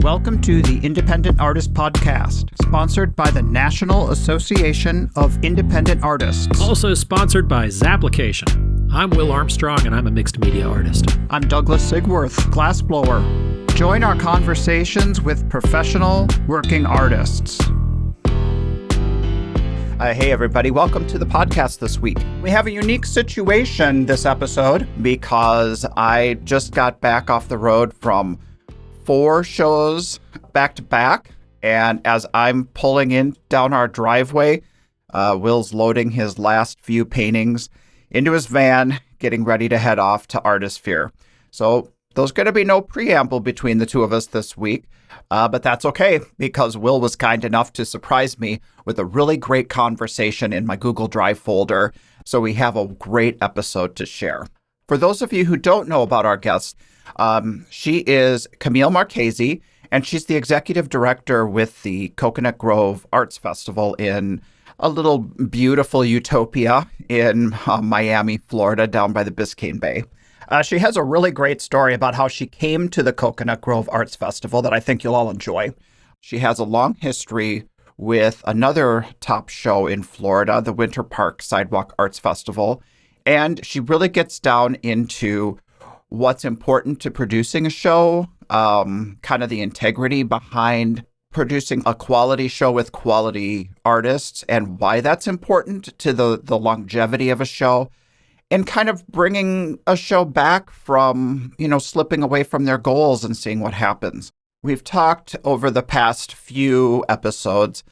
Welcome to the Independent Artist Podcast, sponsored by the National Association of Independent Artists. Also sponsored by Zapplication. I'm Will Armstrong, and I'm a mixed media artist. I'm Douglas Sigworth, glassblower. Join our conversations with professional working artists. Hey everybody, welcome to the podcast this week. We have a unique situation this episode because I just got back off the road from 4 shows back to back, and as I'm pulling in down our driveway, Will's loading his last few paintings into his van, getting ready to head off to Artisphere. So there's going to be no preamble between the two of us this week, but that's okay because Will was kind enough to surprise me with a really great conversation in my Google Drive folder, so we have a great episode to share. For those of you who don't know about our guest, she is Camille Marchese, and she's the executive director with the Coconut Grove Arts Festival in a little beautiful utopia in Miami, Florida, down by the Biscayne Bay. She has a really great story about how she came to the Coconut Grove Arts Festival that I think you'll all enjoy. She has a long history with another top show in Florida, the Winter Park Sidewalk Arts Festival, and she really gets down into what's important to producing a show, kind of the integrity behind producing a quality show with quality artists and why that's important to the longevity of a show, and kind of bringing a show back from, slipping away from their goals and seeing what happens. We've talked over the past few episodes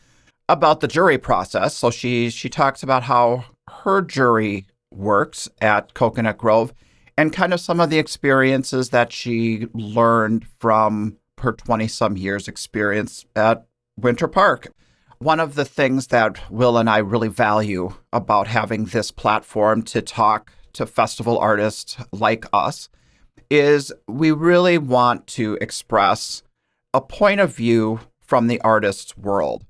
about the jury process. So she talks about how her jury works at Coconut Grove and kind of some of the experiences that she learned from her 20-some years experience at Winter Park. One of the things that Will and I really value about having this platform to talk to festival artists like us is we really want to express a point of view from the artist's world.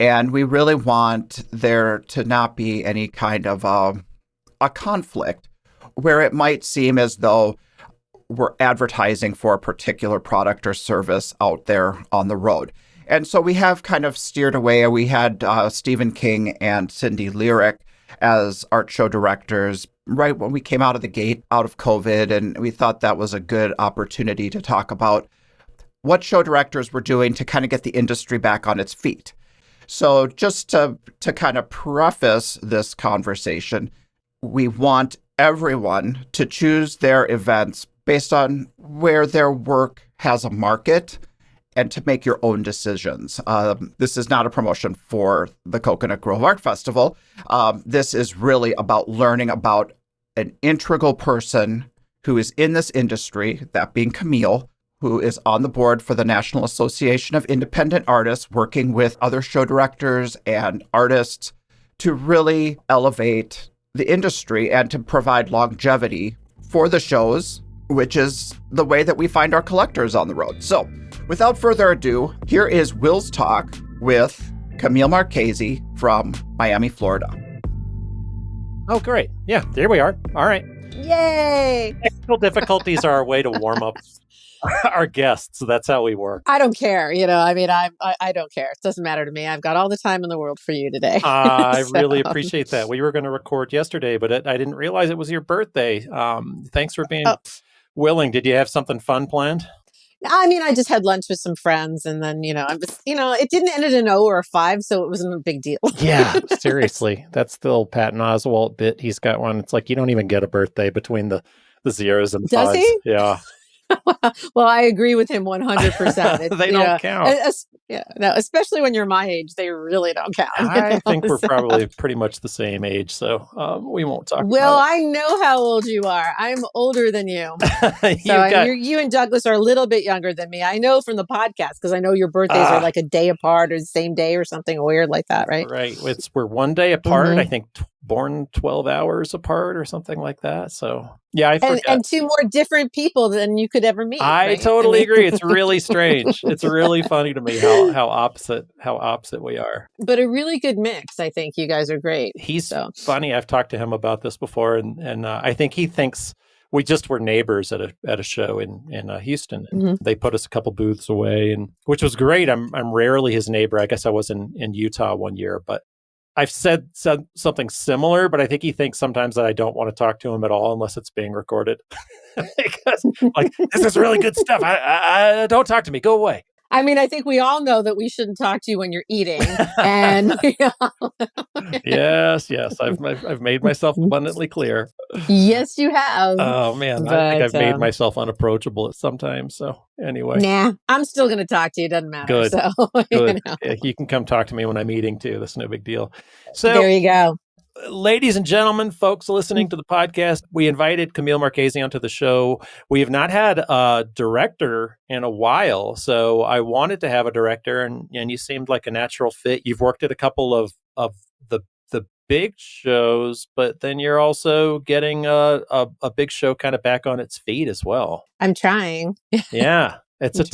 And we really want there to not be any kind of a conflict where it might seem as though we're advertising for a particular product or service out there on the road. And so we have kind of steered away. We had Stephen King and Cindy Lyric as art show directors right when we came out of the gate, out of COVID, and we thought that was a good opportunity to talk about what show directors were doing to kind of get the industry back on its feet. So just to kind of preface this conversation, we want everyone to choose their events based on where their work has a market and to make your own decisions. This is not a promotion for the Coconut Grove Art Festival. This is really about learning about an integral person who is in this industry, that being Camille, who is on the board for the National Association of Independent Artists, working with other show directors and artists to really elevate the industry and to provide longevity for the shows, which is the way that we find our collectors on the road. So without further ado, here is Will's talk with Camille Marchese from Miami, Florida. Oh, great. Yeah, there we are. All right. Yay! Technical difficulties are our way to warm up our guests. So that's how we work. I don't care. I don't care. It doesn't matter to me. I've got all the time in the world for you today. I really appreciate that. We were going to record yesterday, but I didn't realize it was your birthday. Thanks for being willing. Did you have something fun planned? I just had lunch with some friends, and then, it didn't end in an O or a 5, so it wasn't a big deal. Yeah, seriously. That's the old Patton Oswalt bit. He's got one. It's like you don't even get a birthday between the zeros and the Does fives. He? Yeah. Well, I agree with him 100%. They don't count. Especially when you're my age, they really don't count. I think we're probably pretty much the same age, so we won't talk about it. I know how old you are. I'm older than you. You and Douglas are a little bit younger than me. I know from the podcast, because I know your birthdays are like a day apart or the same day or something weird like that, right? Right. We're one day apart. Mm-hmm. I think born 12 hours apart or something like that. So, yeah, I forget. And 2 more different people than you could ever meet. I totally agree. It's really strange. It's really funny to me how opposite we are. But a really good mix. I think you guys are great. He's funny. I've talked to him about this before, and I think he thinks we just were neighbors at a show in Houston. And they put us a couple booths away, and which was great. I'm rarely his neighbor. I guess I was in Utah one year, but I've said something similar, but I think he thinks sometimes that I don't want to talk to him at all unless it's being recorded. Because like, this is really good stuff. I don't talk to me. Go away. I mean, I think we all know that we shouldn't talk to you when you're eating. And yes, I've made myself abundantly clear. Yes, you have. Oh man, but, I think I've made myself unapproachable sometimes. So anyway, nah, I'm still going to talk to you. Doesn't matter. Good. So, Good. Yeah, you can come talk to me when I'm eating too. That's no big deal. So there you go. Ladies and gentlemen, folks listening to the podcast, we invited Camille Marchese onto the show. We have not had a director in a while, so I wanted to have a director, and you seemed like a natural fit. You've worked at a couple of the big shows, but then you're also getting a big show kind of back on its feet as well. I'm trying. Yeah, it's a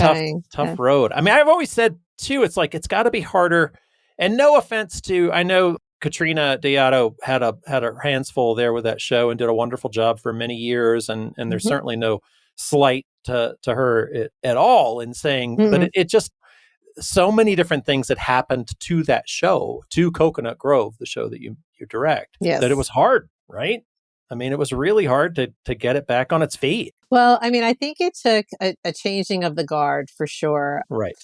tough road. I mean, I've always said too, it's like it's got to be harder. And no offense to, I know Katrina Deotto had her hands full there with that show and did a wonderful job for many years. And there's certainly no slight to her at all in saying, but it just, so many different things that happened to that show, to Coconut Grove, the show that you direct, that it was hard, right? I mean, it was really hard to get it back on its feet. Well, I mean, I think it took a changing of the guard for sure. Right.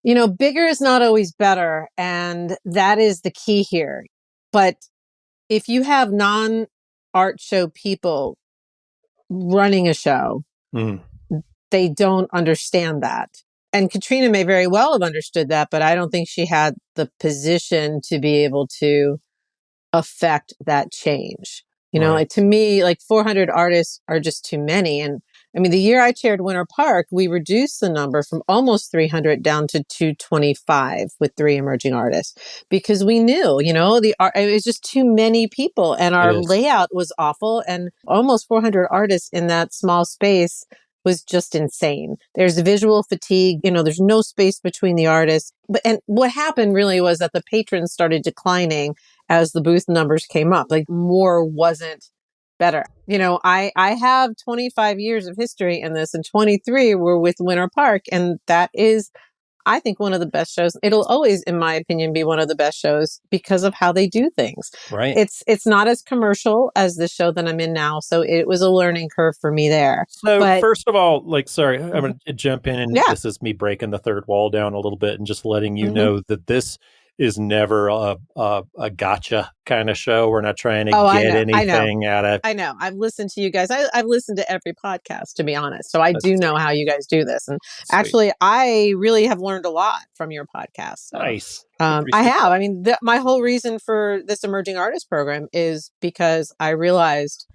You know, bigger is not always better. And that is the key here. But if you have non-art show people running a show, they don't understand that. And Katrina may very well have understood that, but I don't think she had the position to be able to affect that change. You know, like to me, like 400 artists are just too many. And I mean, the year I chaired Winter Park, we reduced the number from almost 300 down to 225 with 3 emerging artists because we knew, you know, it was just too many people and our layout was awful, and almost 400 artists in that small space was just insane. There's visual fatigue, you know, there's no space between the artists. And what happened really was that the patrons started declining as the booth numbers came up. Like more wasn't better. You know, I have 25 years of history in this, and 23 were with Winter Park. And that is, I think, one of the best shows. It'll always, in my opinion, be one of the best shows because of how they do things. Right. It's not as commercial as the show that I'm in now. So it was a learning curve for me there. So first of all, like, sorry, I'm going to jump in, and this is me breaking the third wall down a little bit and just letting you know that this is never a gotcha kind of show. We're not trying to get anything out of. I know. I've listened to you guys. I've listened to every podcast, to be honest. So I do know how you guys do this. And actually, I really have learned a lot from your podcast. So, nice. I have. I mean, my whole reason for this emerging artist program is because I realized,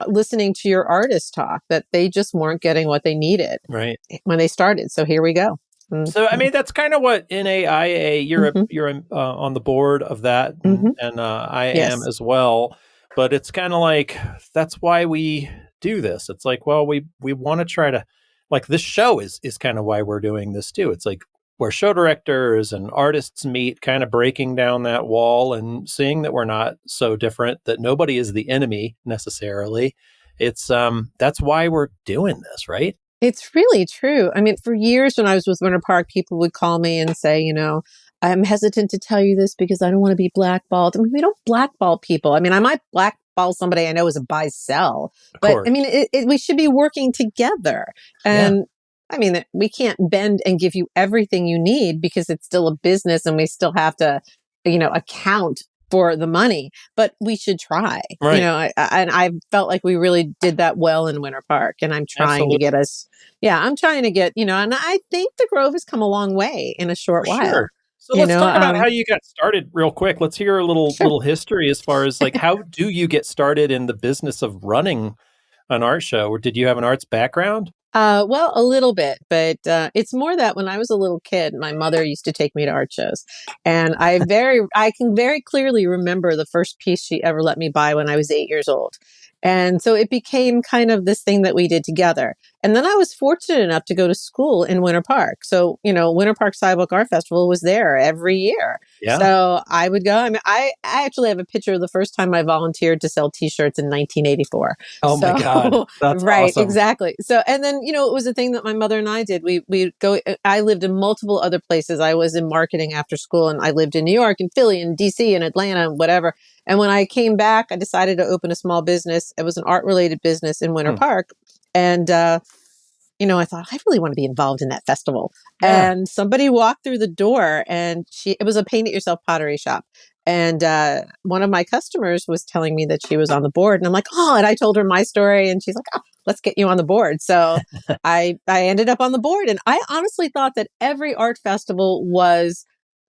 listening to your artists talk, that they just weren't getting what they needed when they started. So here we go. So, I mean, that's kind of what NAIA, you're on the board of that, and I am as well. But it's kind of like, that's why we do this. It's like, well, we want to try to, like, this show is kind of why we're doing this too. It's like where show directors and artists meet, kind of breaking down that wall and seeing that we're not so different, that nobody is the enemy necessarily. It's that's why we're doing this, right? It's really true. I mean, for years when I was with Winter Park, people would call me and say, you know, I'm hesitant to tell you this because I don't want to be blackballed. I mean, we don't blackball people. I mean, I might blackball somebody I know as a buy-sell, but I mean, we should be working together. And I mean, we can't bend and give you everything you need because it's still a business and we still have to, you know, account for the money, but we should try, you know, and I felt like we really did that well in Winter Park, and I'm trying to get us, I'm trying to get, you know, and I think the Grove has come a long way in a short while. So let's talk about how you got started real quick. Let's hear a little history as far as like, how do you get started in the business of running an art show? Or did you have an arts background? Well, a little bit, but it's more that when I was a little kid, my mother used to take me to art shows, and I can very clearly remember the first piece she ever let me buy when I was 8 years old. And so it became kind of this thing that we did together. And then I was fortunate enough to go to school in Winter Park. So, Winter Park Sidewalk Art Festival was there every year. Yeah. So I would go. I mean, I actually have a picture of the first time I volunteered to sell T-shirts in 1984. Oh my God. That's right, awesome. exactly. So, and then, it was a thing that my mother and I did. We go, I lived in multiple other places. I was in marketing after school, and I lived in New York and Philly and DC and Atlanta and whatever. And when I came back, I decided to open a small business. It was an art related business in Winter Park. And, I thought, I really want to be involved in that festival. Yeah. And somebody walked through the door, and it was a paint it yourself pottery shop. And one of my customers was telling me that she was on the board. And I'm like, oh, and I told her my story. And she's like, oh, let's get you on the board. So I ended up on the board. And I honestly thought that every art festival was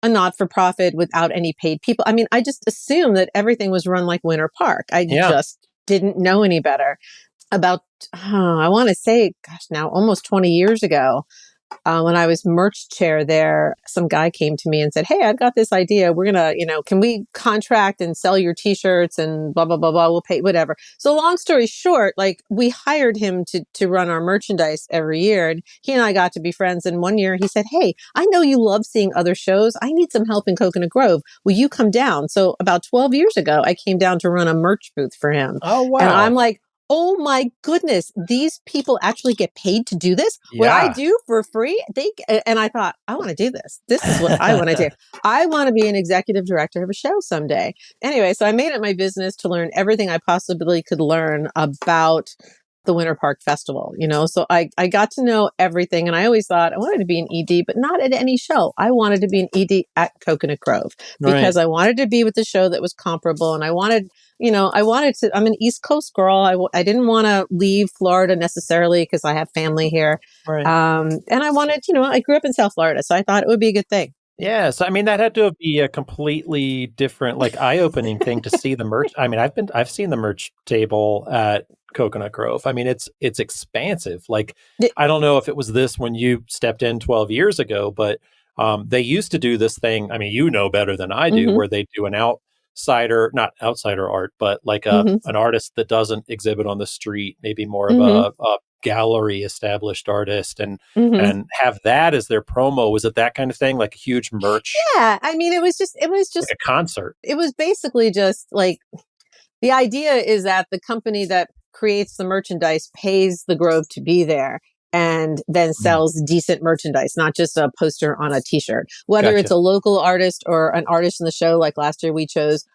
a not-for-profit without any paid people. I mean, I just assumed that everything was run like Winter Park. I just didn't know any better. About, I want to say, gosh, now almost 20 years ago, when I was merch chair there, some guy came to me and said, hey, I've got this idea. We're going to, can we contract and sell your T-shirts and blah, blah, blah, blah. We'll pay whatever. So long story short, like we hired him to run our merchandise every year. And he and I got to be friends. And one year he said, hey, I know you love seeing other shows. I need some help in Coconut Grove. Will you come down? So about 12 years ago, I came down to run a merch booth for him. Oh, wow. And I'm like, oh my goodness, these people actually get paid to do this? Yeah. What I do for free? And I thought, I want to do this. This is what I want to do. I want to be an executive director of a show someday. Anyway, so I made it my business to learn everything I possibly could learn about the Winter Park Festival, so I got to know everything. And I always thought I wanted to be an ED, but not at any show. I wanted to be an ED at Coconut Grove because I wanted to be with the show that was comparable. And I wanted to, I'm an East Coast girl. I didn't want to leave Florida necessarily because I have family here. Right. And I wanted, I grew up in South Florida, so I thought it would be a good thing. Yeah, so I mean that had to be a completely different, like eye-opening thing to see the merch. I mean, I've seen the merch table at Coconut Grove. I mean, it's expansive. Like, I don't know if it was this when you stepped in 12 years ago, but they used to do this thing. I mean, you know better than I do, where they do an not outsider art, but like an artist that doesn't exhibit on the street, maybe more of a gallery established artist, and have that as their promo. Was it that kind of thing, like a huge merch? Yeah, I mean, it was just like a concert. It was basically just like, the idea is that the company that creates the merchandise pays the Grove to be there and then sells decent merchandise, not just a poster on a T-shirt. Whether it's a local artist or an artist in the show, like last year we chose,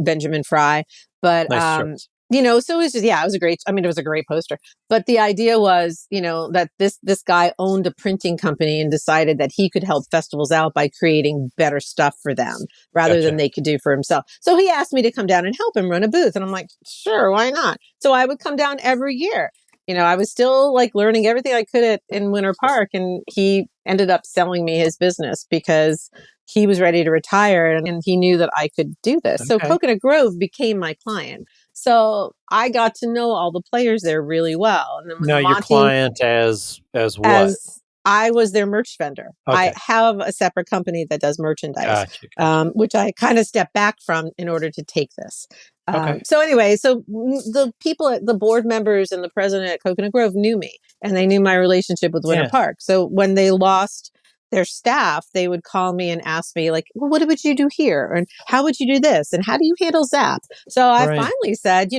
Benjamin Fry. But nice so it was just, it was a great poster. But the idea was, that this guy owned a printing company and decided that he could help festivals out by creating better stuff for them rather than they could do for himself. So he asked me to come down and help him run a booth. And I'm like, sure, why not? So I would come down every year. I was still like learning everything I could in Winter Park. And he ended up selling me his business because he was ready to retire and he knew that I could do this. Okay. So Coconut Grove became my client. So I got to know all the players there really well. And then now your client as what? As I was their merch vendor. Okay. I have a separate company that does merchandise, gotcha. Which I kind of stepped back from in order to take this. So anyway, the people, the board members and the president at Coconut Grove knew me, and they knew my relationship with Winter Park. So when they lost their staff, they would call me and ask me like, well, what would you do here? And how would you do this? And how do you handle Zap? So I finally said,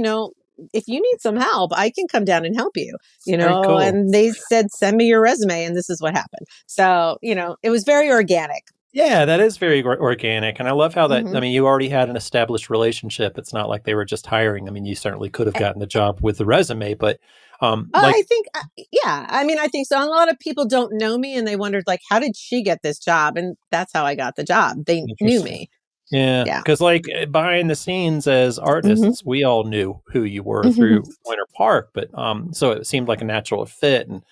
if you need some help, I can come down and help you, cool. And they said, send me your resume. And this is what happened. So, it was very organic. Yeah, that is very organic. And I love how that, I mean, you already had an established relationship. It's not like they were just hiring. I mean, you certainly could have gotten the job with the resume, but I think, I think so. A lot of people don't know me and they wondered like, how did she get this job? And that's how I got the job. They knew me. Yeah. Because like behind the scenes as artists, we all knew who you were through Winter Park, but so it seemed like a natural fit. And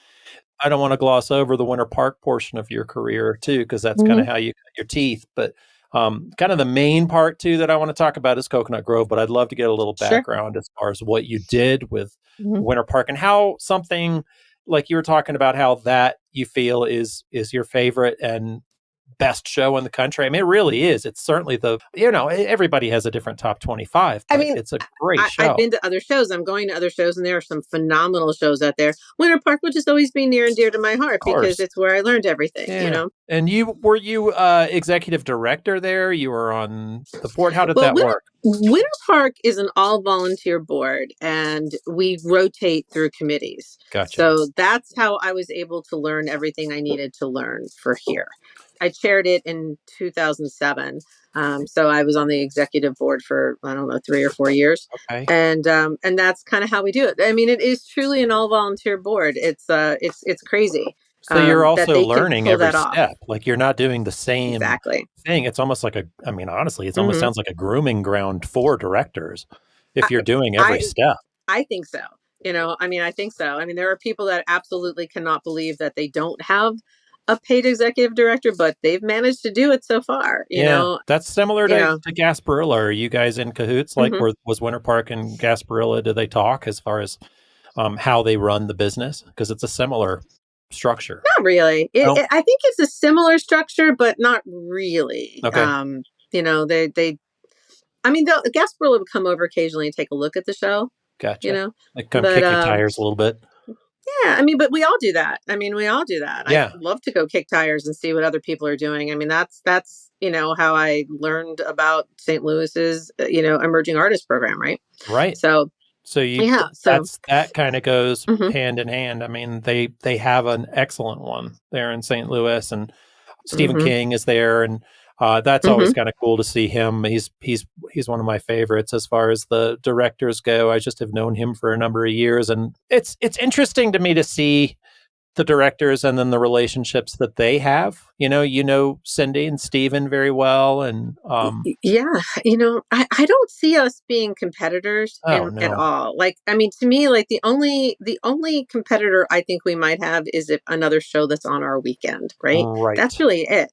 I don't want to gloss over the Winter Park portion of your career too, because that's kind of how you cut your teeth. But kind of the main part too that I want to talk about is Coconut Grove. But I'd love to get a little background as far as what you did with Winter Park and how something like you were talking about, how that you feel is your favorite, and best show in the country. I mean, it really is. It's certainly everybody has a different top 25, but it's a great show. I've been to other shows. I'm going to other shows, and there are some phenomenal shows out there. Winter Park will just always be near and dear to my heart because it's where I learned everything, And were you executive director there? You were on the board. How did that work? Winter Park is an all-volunteer board, and we rotate through committees. Gotcha. So that's how I was able to learn everything I needed to learn for here. I chaired it in 2007. So I was on the executive board for, 3 or 4 years. Okay. And that's kind of how we do it. I mean, it is truly an all-volunteer board. It's crazy. So you're also learning every step. Like you're not doing the same thing. It's almost like honestly, it almost sounds like a grooming ground for directors if you're doing every step. I think so. I think so. I mean, there are people that absolutely cannot believe that they don't have a paid executive director, but they've managed to do it so far. You know, that's similar to Gasparilla. Are you guys in cahoots? Like, was Winter Park and Gasparilla? Do they talk as far as how they run the business? Because it's a similar structure. Not really. I think it's a similar structure, but not really. Okay. The Gasparilla would come over occasionally and take a look at the show. Gotcha. Like come kick your tires a little bit. Yeah, but we all do that. Yeah. I'd love to go kick tires and see what other people are doing. I mean, that's how I learned about St. Louis's, emerging artist program, right? Right. So that kind of goes hand in hand. I mean, they have an excellent one there in St. Louis, and Stephen King is there, and that's always kind of cool to see him. He's one of my favorites as far as the directors go. I just have known him for a number of years, and it's interesting to me to see the directors and then the relationships that they have. Cindy and Steven very well, and I don't see us being competitors at all. To me, the only competitor I think we might have is if another show that's on our weekend, right? That's really it.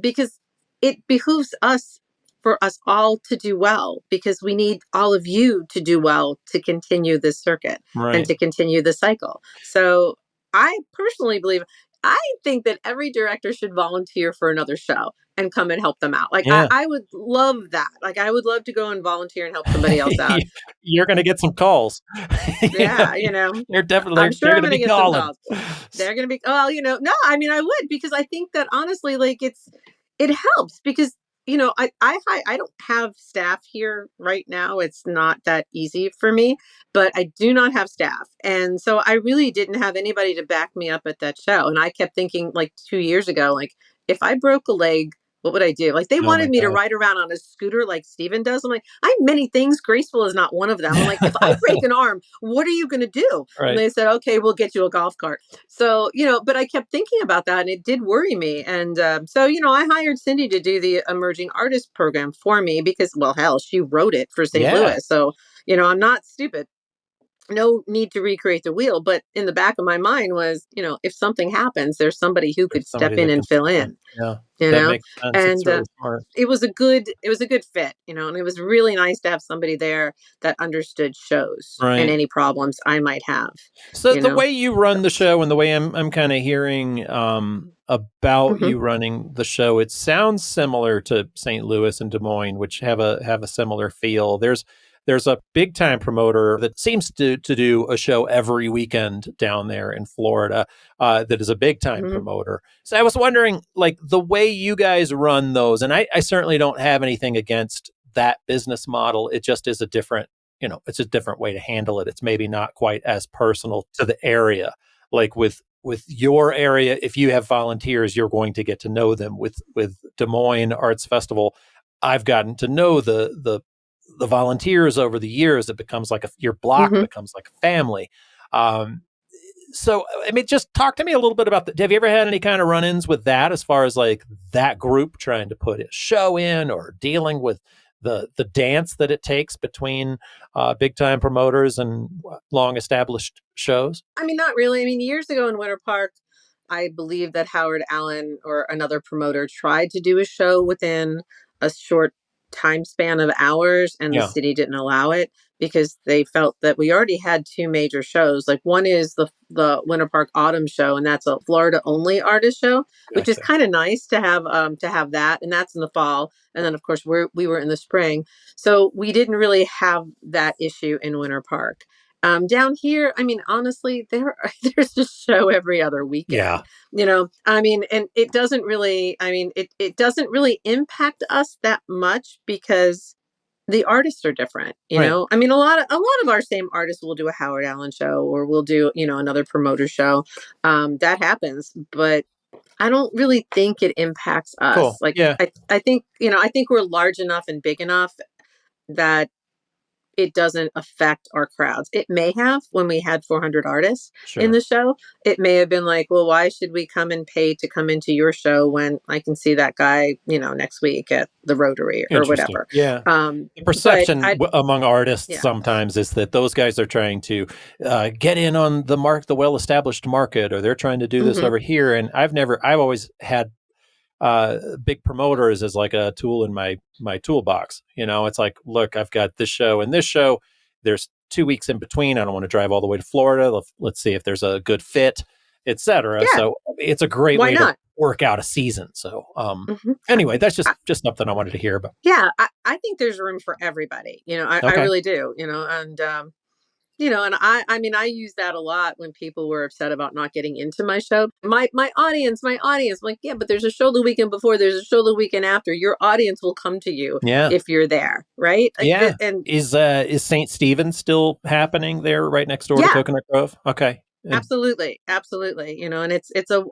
Because it behooves us for us all to do well, because we need all of you to do well to continue this circuit and to continue the cycle. So I personally I think that every director should volunteer for another show and come and help them out. I would love that. I would love to go and volunteer and help somebody else out. You're going to get some calls. You're definitely, I'm sure I'm going to get calling. some calls. They're going to be, I would, because I think that honestly, it helps because, I don't have staff here right now. It's not that easy for me, but I do not have staff. And so I really didn't have anybody to back me up at that show. And I kept thinking 2 years ago, if I broke a leg, what would I do? They wanted me to ride around on a scooter like Steven does. I'm like, I'm many things. Graceful is not one of them. I'm like, if I break an arm, what are you going to do? Right. And they said, okay, we'll get you a golf cart. So, but I kept thinking about that and it did worry me. And so, I hired Cindy to do the emerging artist program for me because, well, hell, she wrote it for St. Louis. So, I'm not stupid. No need to recreate the wheel, but in the back of my mind was, if something happens, there's somebody who could step in and fill in. Yeah, that makes sense. And it's really smart. it was a good fit, and it was really nice to have somebody there that understood shows and any problems I might have. So the way you run the show and the way I'm kind of hearing about you running the show, it sounds similar to St. Louis and Des Moines, which have a similar feel. There's a big time promoter that seems to do a show every weekend down there in Florida that is a big time promoter. So I was wondering, the way you guys run those, and I certainly don't have anything against that business model. It just is a different, it's a different way to handle it. It's maybe not quite as personal to the area. With your area, if you have volunteers, you're going to get to know them. With Des Moines Arts Festival, I've gotten to know the volunteers over the years. It becomes your block becomes like a family. So, just talk to me a little bit about have you ever had any kind of run-ins with that as far as that group trying to put a show in or dealing with the dance that it takes between big time promoters and long established shows? Not really. Years ago in Winter Park, I believe that Howard Allen or another promoter tried to do a show within a short time span of hours, and the city didn't allow it because they felt that we already had two major shows. Like one is the Winter Park Autumn Show, and that's a Florida only artist show, which is kind of nice to have that, and that's in the fall. And then of course we were in the spring, so we didn't really have that issue in Winter Park. Down here, I mean, honestly, there's a show every other weekend. Yeah. You know, I mean, and it doesn't really, it doesn't really impact us that much because the artists are different, you know. I mean, a lot of our same artists will do a Howard Allen show, or we'll do, you know, another promoter show. That happens, but I don't really think it impacts us. Cool. Like, I think, you know, I think we're large enough and big enough that it doesn't affect our crowds. It may have when we had 400 artists in the show. It may have been like, well, why should we come and pay to come into your show when I can see that guy, you know, next week at the Rotary or whatever. Yeah. The perception among artists sometimes is that those guys are trying to get in on the well-established market, or they're trying to do this over here. And I've always had big promoters as like a tool in my toolbox. You know, it's like, look, I've got this show and this show. There's 2 weeks in between. I don't want to drive all the way to Florida. Let's see if there's a good fit, etc. Yeah. So it's a great way to work out a season. So anyway, that's just something I wanted to hear about. Yeah, I think there's room for everybody. You know, I really do. You know, and you know, and I mean, I use that a lot when people were upset about not getting into my show. My audience, I'm like, yeah, but there's a show the weekend before, there's a show the weekend after. Your audience will come to you if you're there, right? Yeah. And is St. Stephen's still happening there right next door to Coconut Grove? Okay. Absolutely. You know, and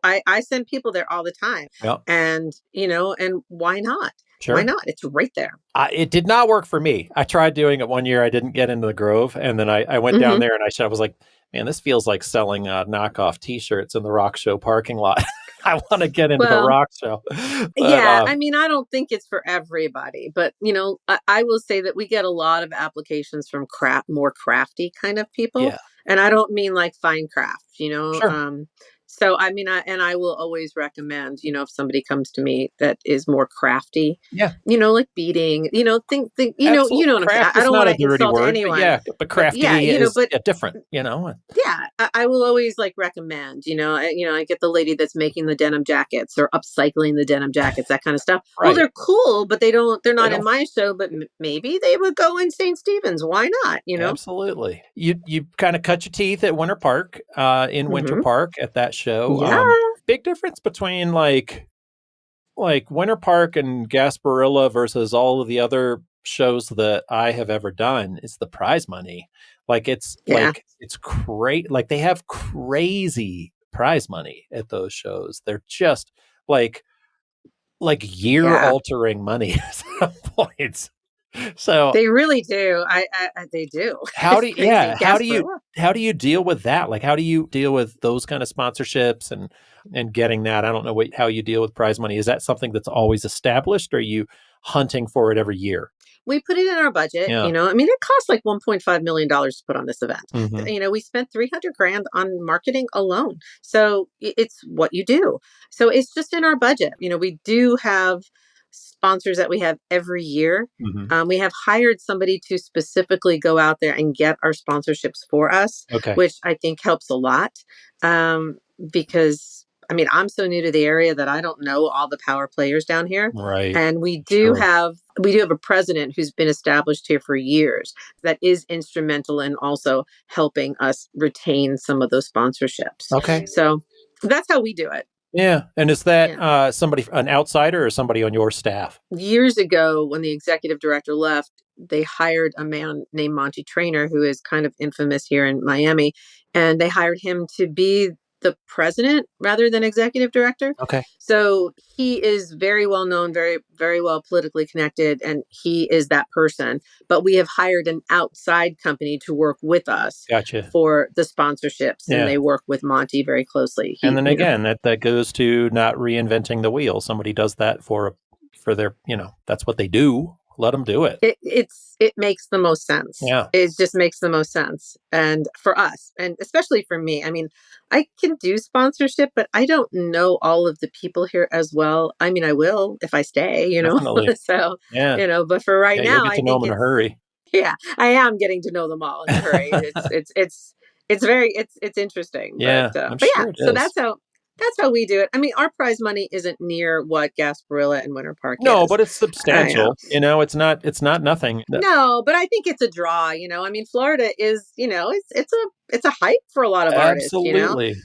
I send people there all the time. And, you know, and why not? Sure. Why not? It's right there. It did not work for me. I tried doing it one year. I didn't get into the Grove. And then I went down there and I was like, man, this feels like selling knockoff T-shirts in the rock show parking lot. I want to get into the rock show. But, I mean, I don't think it's for everybody. But, you know, I will say that we get a lot of applications from more crafty kind of people. Yeah. And I don't mean like fine craft, you know. Sure. So, I mean, I will always recommend, you know, if somebody comes to me that is more crafty, you know, like beading, you know, you know what I'm saying. I don't want to insult anyone. But crafty is different, you know. Yeah, I will always like recommend, you know, I get the lady that's making the denim jackets or upcycling the denim jackets, that kind of stuff. Right. Well, they're cool, but they're not in my show, but maybe they would go in St. Stephen's. Why not? You know, absolutely. You kind of cut your teeth at Winter Park, in Winter Park at that show. Yeah. Big difference between like Winter Park and Gasparilla versus all of the other shows that I have ever done is the prize money. Like it's great. Like they have crazy prize money at those shows. They're just like year altering money at some points. So they really do. They do. How do you deal with that? Like, how do you deal with those kind of sponsorships and getting that? I don't know how you deal with prize money. Is that something that's always established, or are you hunting for it every year? We put it in our budget. You know, I mean, it costs like $1.5 million to put on this event. You know, we spent $300,000 on marketing alone. So it's what you do. So it's just in our budget. You know, we do have sponsors that we have every year. We have hired somebody to specifically go out there and get our sponsorships for us, which I think helps a lot. Because I mean, I'm so new to the area that I don't know all the power players down here. Right. And we do have a president who's been established here for years that is instrumental in also helping us retain some of those sponsorships. Okay. So that's how we do it. Yeah. And is that somebody, an outsider, or somebody on your staff? Years ago, when the executive director left, they hired a man named Monty Trainer, who is kind of infamous here in Miami. And they hired him to be the president rather than executive director. Okay. So he is very well known, very, very well politically connected, and he is that person. But we have hired an outside company to work with us for the sponsorships, and they work with Monty very closely. And then again, that goes to not reinventing the wheel. Somebody does that for their, you know, that's what they do. Let them do it. It makes the most sense. Yeah. It just makes the most sense. And for us, and especially for me, I mean, I can do sponsorship, but I don't know all of the people here as well. I mean, I will if I stay, Definitely. So, Yeah. But for right You'll now, get to know them in a hurry. Yeah, I am getting to know them all in a hurry. It's interesting. Yeah, I'm sure it is. So that's how we do it. I mean, our prize money isn't near what Gasparilla and Winter Park No, is. but it's substantial. It's not nothing. No, but I think it's a draw. I mean, Florida is, it's a hype for a lot of artists. Absolutely.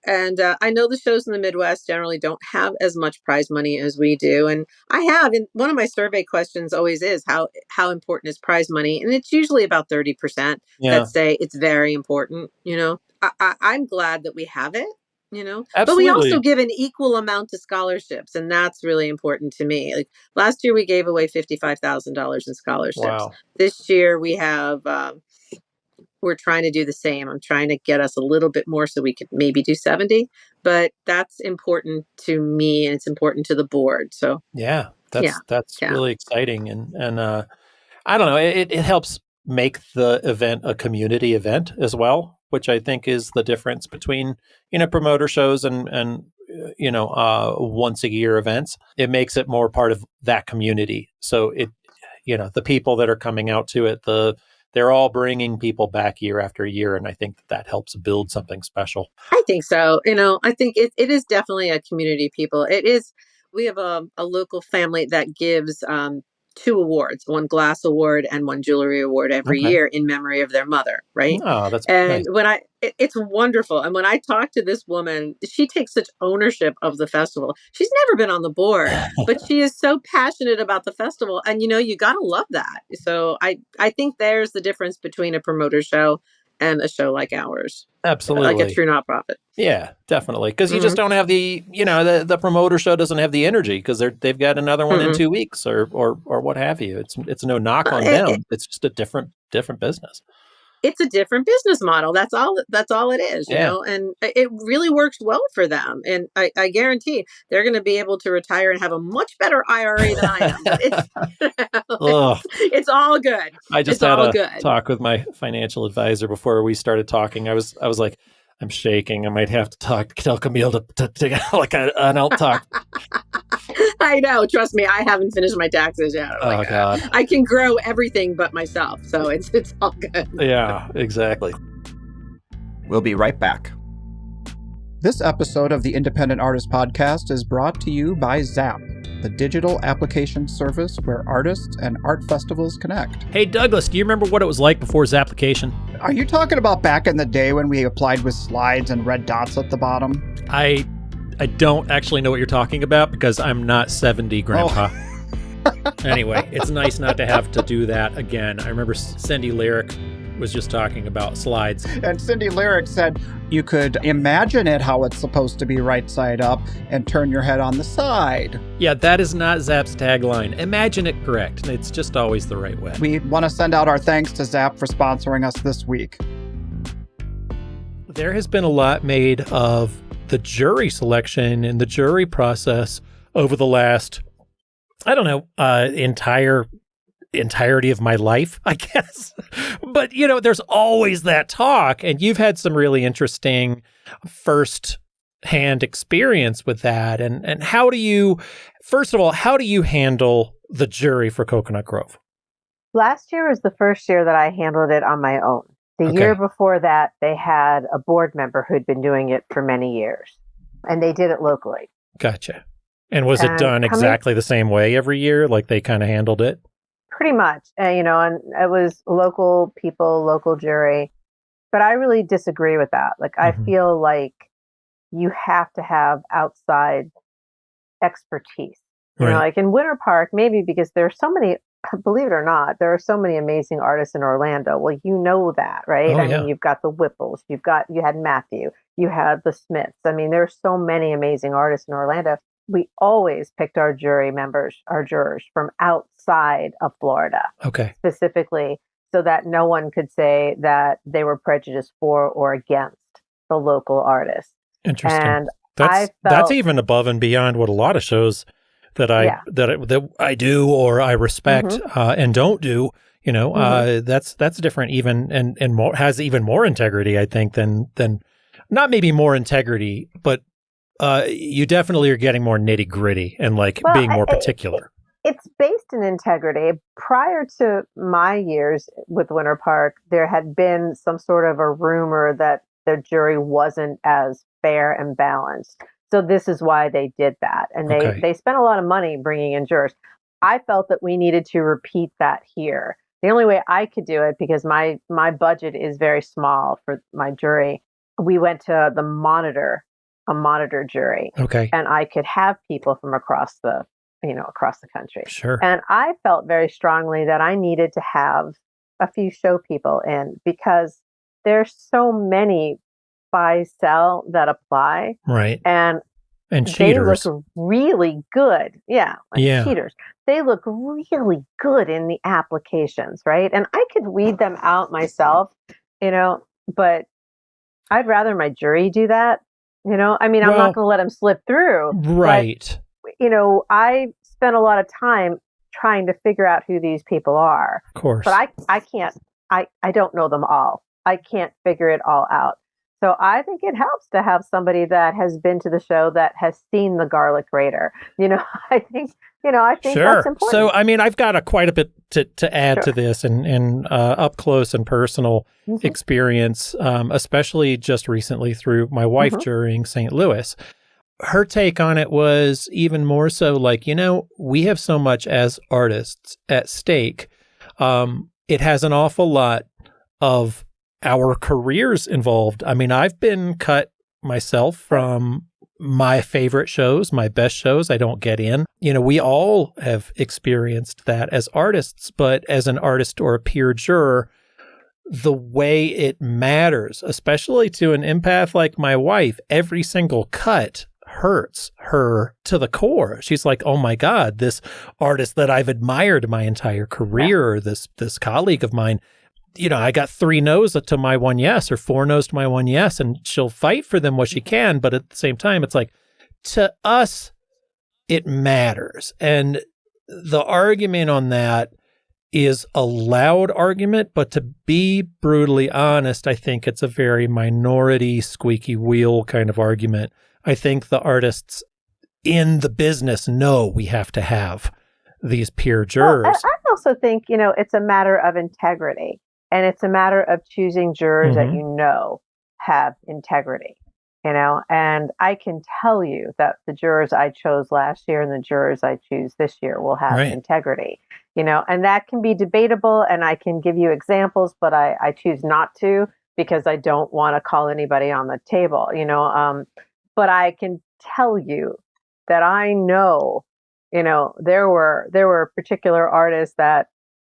And I know the shows in the Midwest generally don't have as much prize money as we do. And and one of my survey questions always is how important is prize money? And it's usually about 30% that say it's very important. I'm glad that we have it, Absolutely. but we also give an equal amount to scholarships. And that's really important to me. Like last year, we gave away $55,000 in scholarships. Wow. This year we have, we're trying to do the same. I'm trying to get us a little bit more so we could maybe do 70, but that's important to me and it's important to the board. So that's really exciting. And I don't know, it helps make the event a community event as well, which I think is the difference between, promoter shows and once a year events. It makes it more part of that community. So the people that are coming out to it, they're all bringing people back year after year. And I think that helps build something special. I think so. I think it is definitely a community people. It is. We have a local family that gives 2 awards, one glass award and one jewelry award every year in memory of their mother. Right. Oh, that's and nice. It's wonderful. And when I talk to this woman, she takes such ownership of the festival. She's never been on the board, but she is so passionate about the festival. And, you got to love that. So I think there's the difference between a promoter show and a show like ours. Absolutely. Like a true nonprofit. Yeah, definitely. Because you just don't have the promoter show doesn't have the energy because they've got another one in 2 weeks or what have you. It's no knock on them. It's just a different business. It's a different business model. That's all it is, and it really works well for them. And I guarantee they're going to be able to retire and have a much better IRA than I am. But it's all good. I just had a talk with my financial advisor before we started talking. I was like, I'm shaking. I might have to tell Camille to like an out talk. I know. Trust me, I haven't finished my taxes yet. God! I can grow everything but myself, so it's all good. Yeah, exactly. We'll be right back. This episode of the Independent Artist Podcast is brought to you by Zap, the digital application service where artists and art festivals connect. Hey, Douglas, do you remember what it was like before Zapplication? Are you talking about back in the day when we applied with slides and red dots at the bottom? I don't actually know what you're talking about because I'm not 70, Grandpa. Oh. Anyway, it's nice not to have to do that again. I remember Cindy Lyric was just talking about slides. And Cindy Lyric said you could imagine it how it's supposed to be right side up and turn your head on the side. Yeah, that is not Zap's tagline. Imagine it correct. It's just always the right way. We want to send out our thanks to Zap for sponsoring us this week. There has been a lot made of the jury selection and the jury process over the last, I don't know, entirety of my life, I guess. But, there's always that talk. And you've had some really interesting first-hand experience with that. And how do you handle the jury for Coconut Grove? Last year was the first year that I handled it on my own. The year before that, they had a board member who'd been doing it for many years, and they did it locally. Gotcha. And was it done exactly the same way every year? Like they kind of handled it? Pretty much. And it was local people, local jury. But I really disagree with that. Like, I feel like you have to have outside expertise. Like in Winter Park, maybe because there are so many, believe it or not, there are so many amazing artists in Orlando. Well, that, right? I mean, you've got the Whipples, you had Matthew, you had the Smiths. I mean, there are so many amazing artists in Orlando. We always picked our jurors from outside of Florida. Okay. Specifically, so that no one could say that they were prejudiced for or against the local artists. Interesting. And that's even above and beyond what a lot of shows that I do or I respect and don't do. That's different even and more, has even more integrity, I think, than not maybe more integrity, but you definitely are getting more nitty gritty and being more particular. It's based in integrity. Prior to my years with Winter Park, there had been some sort of a rumor that the jury wasn't as fair and balanced. So this is why they did that. And they spent a lot of money bringing in jurors. I felt that we needed to repeat that here. The only way I could do it, because my budget is very small for my jury, we went to a monitor jury. Okay. And I could have people from across the country. Sure. And I felt very strongly that I needed to have a few show people in, because there's so many buy-sell that apply. Right. And cheaters. They look really good. Yeah. Cheaters. They look really good in the applications, right? And I could weed them out myself, but I'd rather my jury do that. I'm not going to let them slip through. Right. But, I spent a lot of time trying to figure out who these people are. Of course. But I can't, I don't know them all. I can't figure it all out. So I think it helps to have somebody that has been to the show, that has seen the garlic grater. I think sure. That's important. So, I've got quite a bit to add to this and up close and personal experience, especially just recently through my wife jurying St. Louis. Her take on it was even more so we have so much as artists at stake. It has an awful lot of our careers involved. I've been cut myself from my favorite shows, my best shows. I don't get in. We all have experienced that as artists, but as an artist or a peer juror, the way it matters, especially to an empath like my wife, every single cut hurts her to the core. She's like, oh my God, this artist that I've admired my entire career, this colleague of mine, I got 3 no's to my 1 yes, or 4 no's to my 1 yes, and she'll fight for them what she can. But at the same time, it's to us, it matters. And the argument on that is a loud argument, but to be brutally honest, I think it's a very minority, squeaky wheel kind of argument. I think the artists in the business know we have to have these peer jurors. Well, I also think, it's a matter of integrity. And it's a matter of choosing jurors that have integrity, and I can tell you that the jurors I chose last year and the jurors I choose this year will have integrity, and that can be debatable, and I can give you examples, but I choose not to, because I don't want to call anybody on the table, but I can tell you that I know, there were particular artists that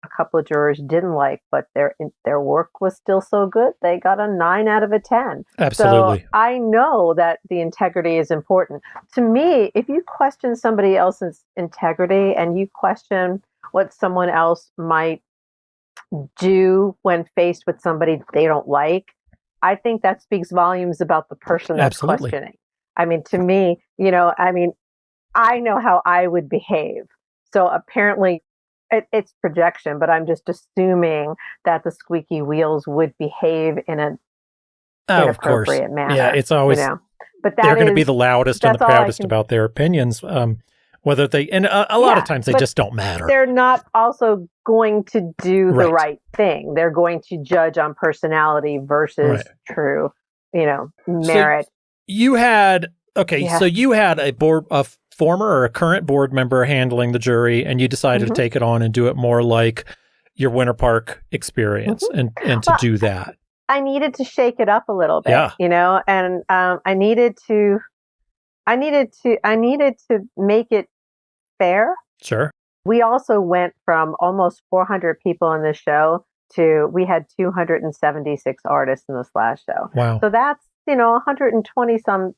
a couple of jurors didn't like, but their work was still so good, they got a 9 out of a 10. Absolutely. So I know that the integrity is important. To me, if you question somebody else's integrity and you question what someone else might do when faced with somebody they don't like, I think that speaks volumes about the person that's questioning. To me, I know how I would behave. So apparently it's projection, but I'm just assuming that the squeaky wheels would behave in an inappropriate manner. Yeah, it's always, but they're going to be the loudest and the proudest about their opinions. Whether they, and a lot of times they just don't matter. They're not also going to do the right thing. They're going to judge on personality versus true, merit. So you had, so you had a former or a current board member handling the jury, and you decided to take it on and do it more like your Winter Park experience and to do that. I needed to shake it up a little bit, and I needed to make it fair. Sure. We also went from almost 400 people in this show to we had 276 artists in this last show. Wow. So that's, 120 some,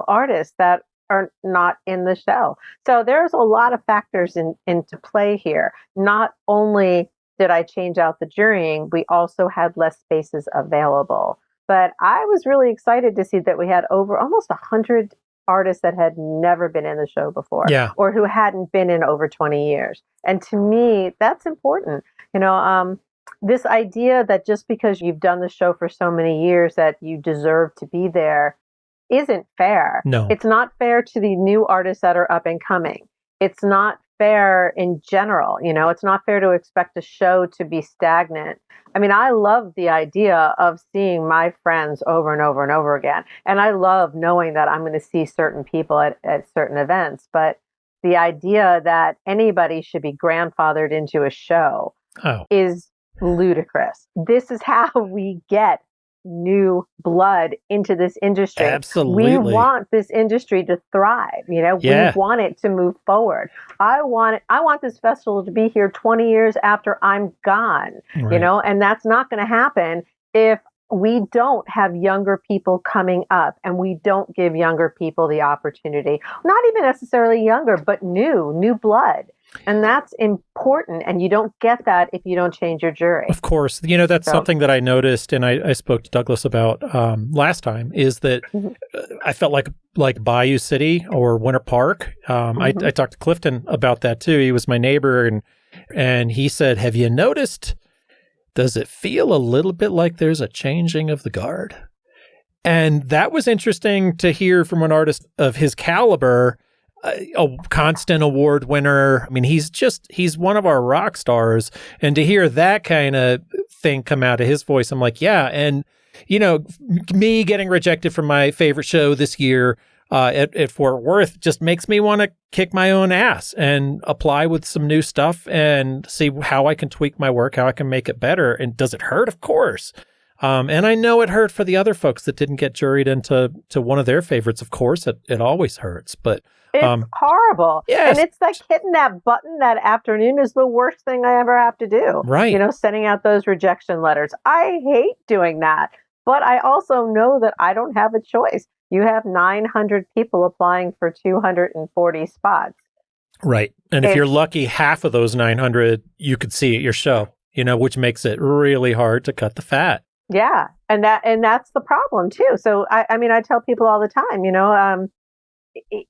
artists that are not in the show. So there's a lot of factors into play here. Not only did I change out the jurying, we also had less spaces available. But I was really excited to see that we had over almost 100 artists that had never been in the show before, or who hadn't been in over 20 years. And to me, that's important. This idea that just because you've done the show for so many years that you deserve to be there isn't fair. No. It's not fair to the new artists that are up and coming. It's not fair in general. It's not fair to expect a show to be stagnant. I mean, I love the idea of seeing my friends over and over and over again. And I love knowing that I'm going to see certain people at certain events. But the idea that anybody should be grandfathered into a show is ludicrous. This is how we get new blood into this industry. Absolutely. We want this industry to thrive. We want it to move forward. I want this festival to be here 20 years after I'm gone, and that's not going to happen if we don't have younger people coming up and we don't give younger people the opportunity, not even necessarily younger, but new blood. And that's important. And you don't get that if you don't change your jury. Of course. That's something that I noticed and I spoke to Douglas about last time is that I felt like Bayou City or Winter Park. I talked to Clifton about that too. He was my neighbor and he said, have you noticed, does it feel a little bit like there's a changing of the guard? And that was interesting to hear from an artist of his caliber, a constant award winner. I mean, he's one of our rock stars. And to hear that kind of thing come out of his voice, I'm like, yeah. And, me getting rejected from my favorite show this year at Fort Worth just makes me want to kick my own ass and apply with some new stuff and see how I can tweak my work, how I can make it better. And does it hurt? Of course. And I know it hurt for the other folks that didn't get juried into one of their favorites. Of course, it always hurts, but it's horrible. Yes. And it's like hitting that button that afternoon is the worst thing I ever have to do. Right. Sending out those rejection letters. I hate doing that. But I also know that I don't have a choice. You have 900 people applying for 240 spots. Right. And if you're lucky, half of those 900 you could see at your show, which makes it really hard to cut the fat. Yeah. And that's the problem too. So I mean, I tell people all the time,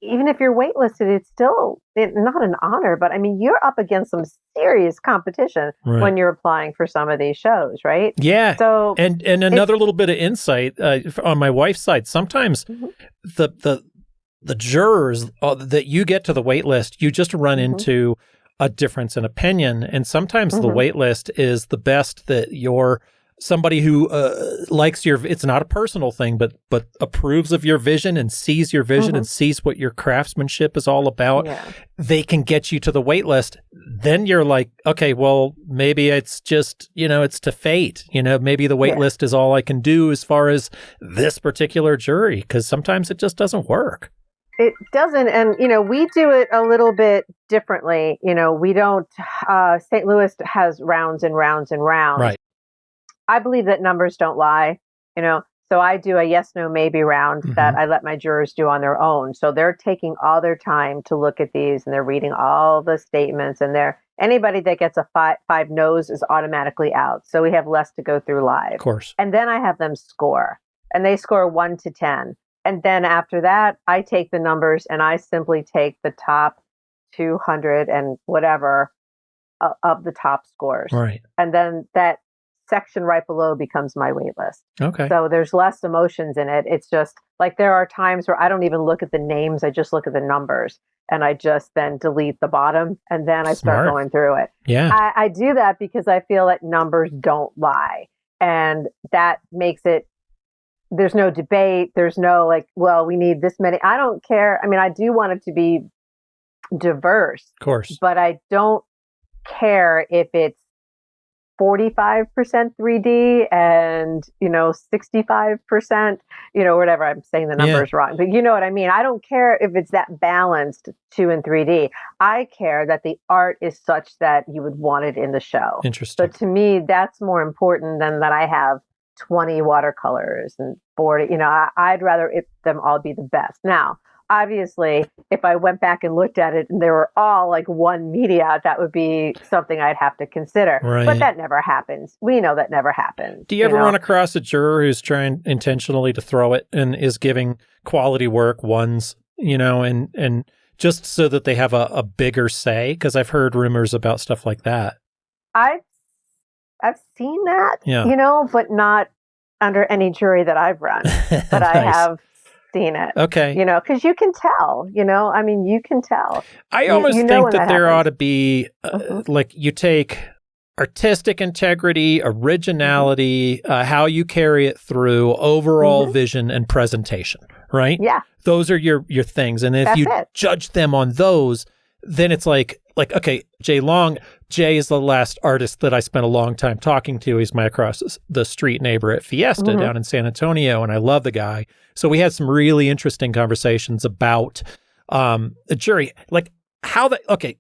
even if you're waitlisted, it's still not an honor, but I mean, you're up against some serious competition when you're applying for some of these shows, right? Yeah. So and another little bit of insight on my wife's side, sometimes the jurors that you get to the wait list, you just run into a difference in opinion. And sometimes the wait list is the best that you're somebody who likes it's not a personal thing, but approves of your vision and sees your vision and sees what your craftsmanship is all about. Yeah. They can get you to the wait list. Then you're like, okay, well, maybe it's just, it's to fate. Maybe the wait list is all I can do as far as this particular jury, because sometimes it just doesn't work. It doesn't. And, we do it a little bit differently. We don't, St. Louis has rounds and rounds and rounds. Right. I believe that numbers don't lie, so I do a yes, no, maybe round that I let my jurors do on their own. So they're taking all their time to look at these and they're reading all the statements and anybody that gets a five no's is automatically out. So we have less to go through live. Of course. And then I have them score and they score 1 to 10. And then after that, I take the numbers and I simply take the top 200 and whatever of the top scores. Right. And then that section right below becomes my wait list. Okay. So there's less emotions in it. It's just like there are times where I don't even look at the names. I just look at the numbers and I just then delete the bottom and then I start going through it. Yeah. I do that because I feel that numbers don't lie. And that makes it, there's no debate. There's no we need this many. I don't care. I mean, I do want it to be diverse. Of course. But I don't care if it's 45% 3D and, 65%, whatever. I'm saying the numbers wrong, but you know what I mean? I don't care if it's that balanced 2 and 3D. I care that the art is such that you would want it in the show. Interesting. So to me, that's more important than that I have 20 watercolors and 40, I'd rather them all be the best. Now, obviously, if I went back and looked at it and they were all like one media, that would be something I'd have to consider. Right. But that never happens. We know that never happens. Do you ever run across a juror who's trying intentionally to throw it and is giving quality work ones and just so that they have a bigger say? Because I've heard rumors about stuff like that. I've seen that, but not under any jury that I've run. But nice. I have seen it. Okay. Because you can tell, you can tell. I almost think that there happens. Ought to be, like, you take artistic integrity, originality, how you carry it through, overall vision and presentation, right? Yeah. Those are your things. And if you judge them on those, then it's like, okay, Jay Long, Jay is the last artist that I spent a long time talking to. He's my across the street neighbor at Fiesta down in San Antonio, and I love the guy. So we had some really interesting conversations about a jury, like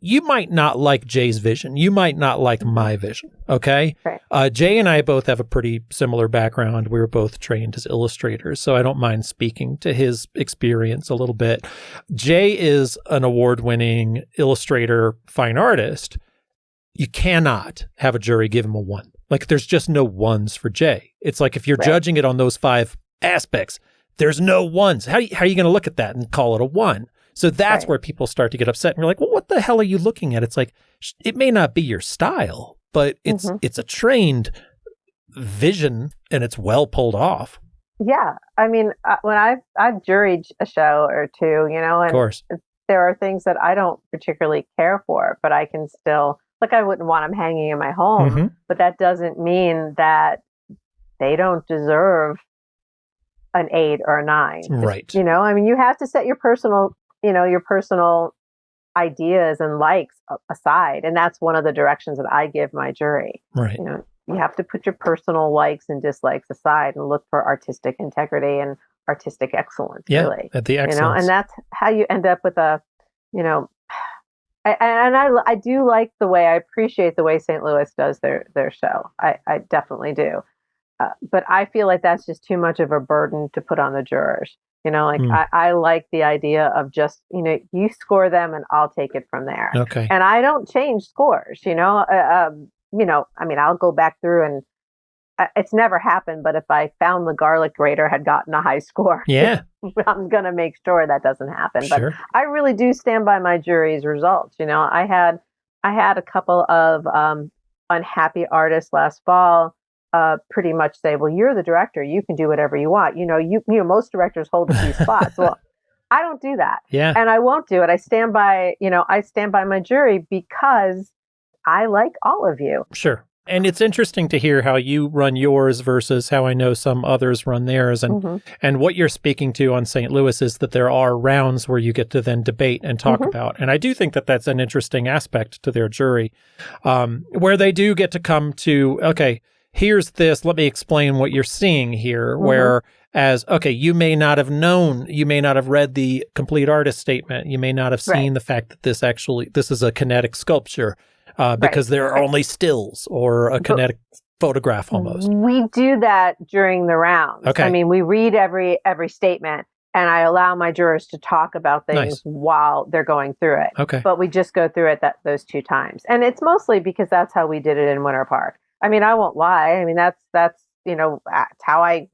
you might not like Jay's vision. You might not like my vision, okay? Right. Jay and I both have a pretty similar background. We were both trained as illustrators, so I don't mind speaking to his experience a little bit. Jay is an award-winning illustrator, fine artist. You cannot have a jury give him a 1. Like, there's just no 1s for Jay. It's like if you're judging it on those 5 aspects, there's no 1s. How are you going to look at that and call it a 1? So that's where people start to get upset. And you're like, well, what the hell are you looking at? It's like, it may not be your style, but it's a trained vision and it's well pulled off. Yeah. I mean, when I've juried a show or two, and of course. There are things that I don't particularly care for, but I can still, like, I wouldn't want them hanging in my home, but that doesn't mean that they don't deserve an 8 or a 9. Right. I mean, you have to set your personal ideas and likes aside. And that's one of the directions that I give my jury. Right. You have to put your personal likes and dislikes aside and look for artistic integrity and artistic excellence, really. At the excellence. And that's how you end up with I do like I appreciate the way St. Louis does their show. I definitely do. But I feel like that's just too much of a burden to put on the jurors. I like the idea of just, you score them and I'll take it from there. Okay. And I don't change scores, I mean, I'll go back through and it's never happened, but if I found the garlic grater had gotten a high score, I'm going to make sure that doesn't happen. Sure. But I really do stand by my jury's results. I had a couple of unhappy artists last fall pretty much say, well, you're the director, you can do whatever you want. Most directors hold a few spots. Well, I don't do that. Yeah. And I won't do it. I stand by my jury because I like all of you. Sure. And it's interesting to hear how you run yours versus how I know some others run theirs. And and what you're speaking to on St. Louis is that there are rounds where you get to then debate and talk about. And I do think that that's an interesting aspect to their jury, where they do get to come to, okay, here's this, let me explain what you're seeing here, whereas, okay, you may not have known, you may not have read the complete artist statement, you may not have seen the fact that this is a kinetic sculpture, because there are only stills or a kinetic photograph almost. We do that during the rounds. Okay. I mean, we read every statement and I allow my jurors to talk about things while they're going through it. Okay. But we just go through it those 2 times. And it's mostly because that's how we did it in Winter Park. I mean, I won't lie. I mean, that's how I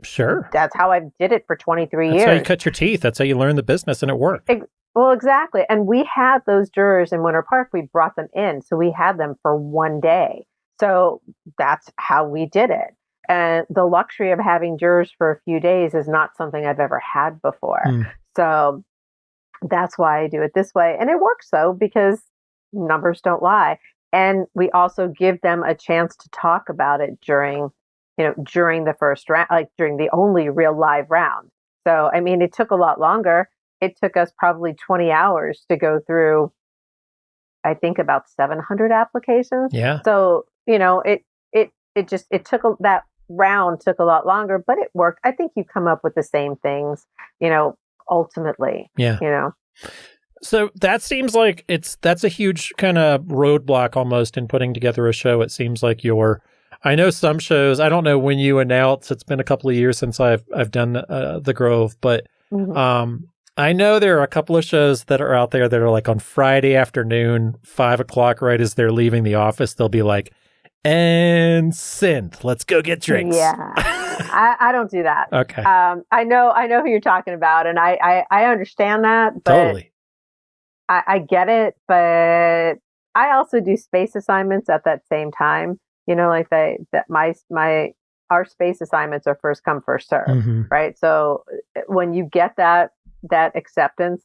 did it for 23 years. That's how you cut your teeth. That's how you learn the business, and it worked. Well, exactly. And we had those jurors in Winter Park. We brought them in. So we had them for 1 day. So that's how we did it. And the luxury of having jurors for a few days is not something I've ever had before. So that's why I do it this way. And it works, though, because numbers don't lie. And we also give them a chance to talk about it during the first round, like during the only real live round. So, I mean, it took a lot longer. It took us probably 20 hours to go through, I think, about 700 applications. Yeah. So, that round took a lot longer, but it worked. I think you come up with the same things, ultimately. Yeah. So that seems like that's a huge kind of roadblock almost in putting together a show. It seems like I know some shows, I don't know when you announce, it's been a couple of years since I've done the Grove, but I know there are a couple of shows that are out there that are like on Friday afternoon, 5:00, right as they're leaving the office, they'll be like, and synth, let's go get drinks. Yeah. I don't do that. Okay. I know who you're talking about, and I understand that. But totally. I get it, but I also do space assignments at that same time. Like our space assignments are first come, first serve, right? So when you get that acceptance,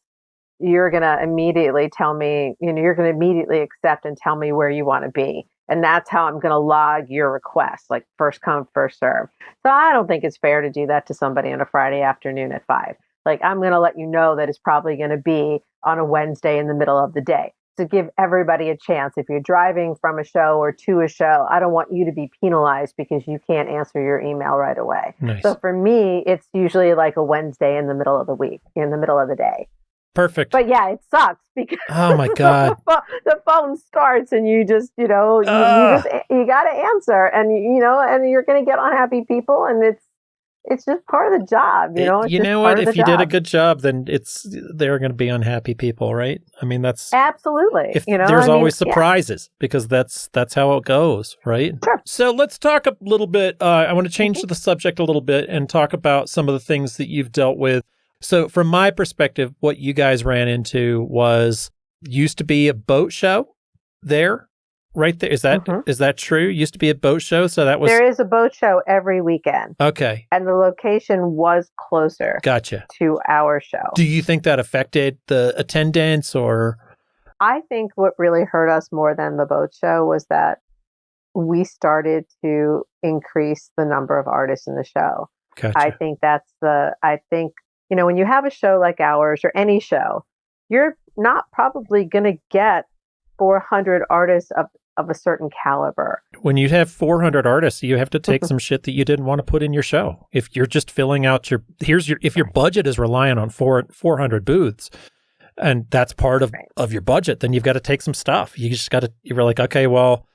you're going to immediately tell me, you're going to immediately accept and tell me where you want to be. And that's how I'm going to log your request, like first come, first serve. So I don't think it's fair to do that to somebody on a Friday afternoon at 5. Like, I'm going to let you know that it's probably going to be on a Wednesday in the middle of the day to give everybody a chance. If you're driving from a show or to a show, I don't want you to be penalized because you can't answer your email right away. Nice. So for me, it's usually like a Wednesday in the middle of the week, in the middle of the day. Perfect. But yeah, it sucks because oh my God, the phone starts and you just, you got to answer, and and you're going to get unhappy people, and it's just part of the job, You know what? If you did a good job, then there are going to be unhappy people, right? I mean, that's absolutely. There's always surprises because that's how it goes, right? Sure. So let's talk a little bit. I want to change the subject a little bit and talk about some of the things that you've dealt with. So from my perspective, what you guys ran into used to be a boat show there, right there. Is that true? Used to be a boat show. So there is a boat show every weekend. Okay. And the location was closer. Gotcha. To our show. Do you think that affected the attendance or? I think what really hurt us more than the boat show was that we started to increase the number of artists in the show. Gotcha. I think when you have a show like ours or any show, you're not probably going to get 400 artists of a certain caliber. When you have 400 artists, you have to take some shit that you didn't want to put in your show. If you're just filling out if your budget is relying on 400 booths, and that's part of your budget, then you've got to take some stuff. You're like, okay, well,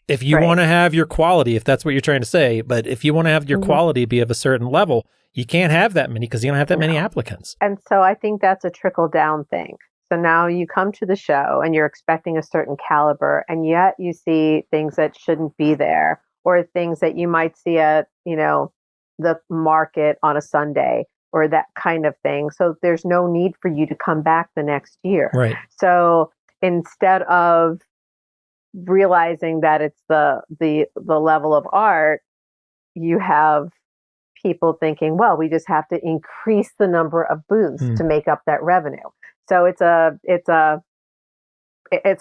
if you want to have your quality, if that's what you're trying to say, but if you want to have your quality be of a certain level, you can't have that many because you don't have that many applicants. And so I think that's a trickle down thing. So now you come to the show and you're expecting a certain caliber, and yet you see things that shouldn't be there, or things that you might see at, the market on a Sunday or that kind of thing. So there's no need for you to come back the next year. Right. So instead of realizing that it's the level of art, you have people thinking, well, we just have to increase the number of booths to make up that revenue. So it's a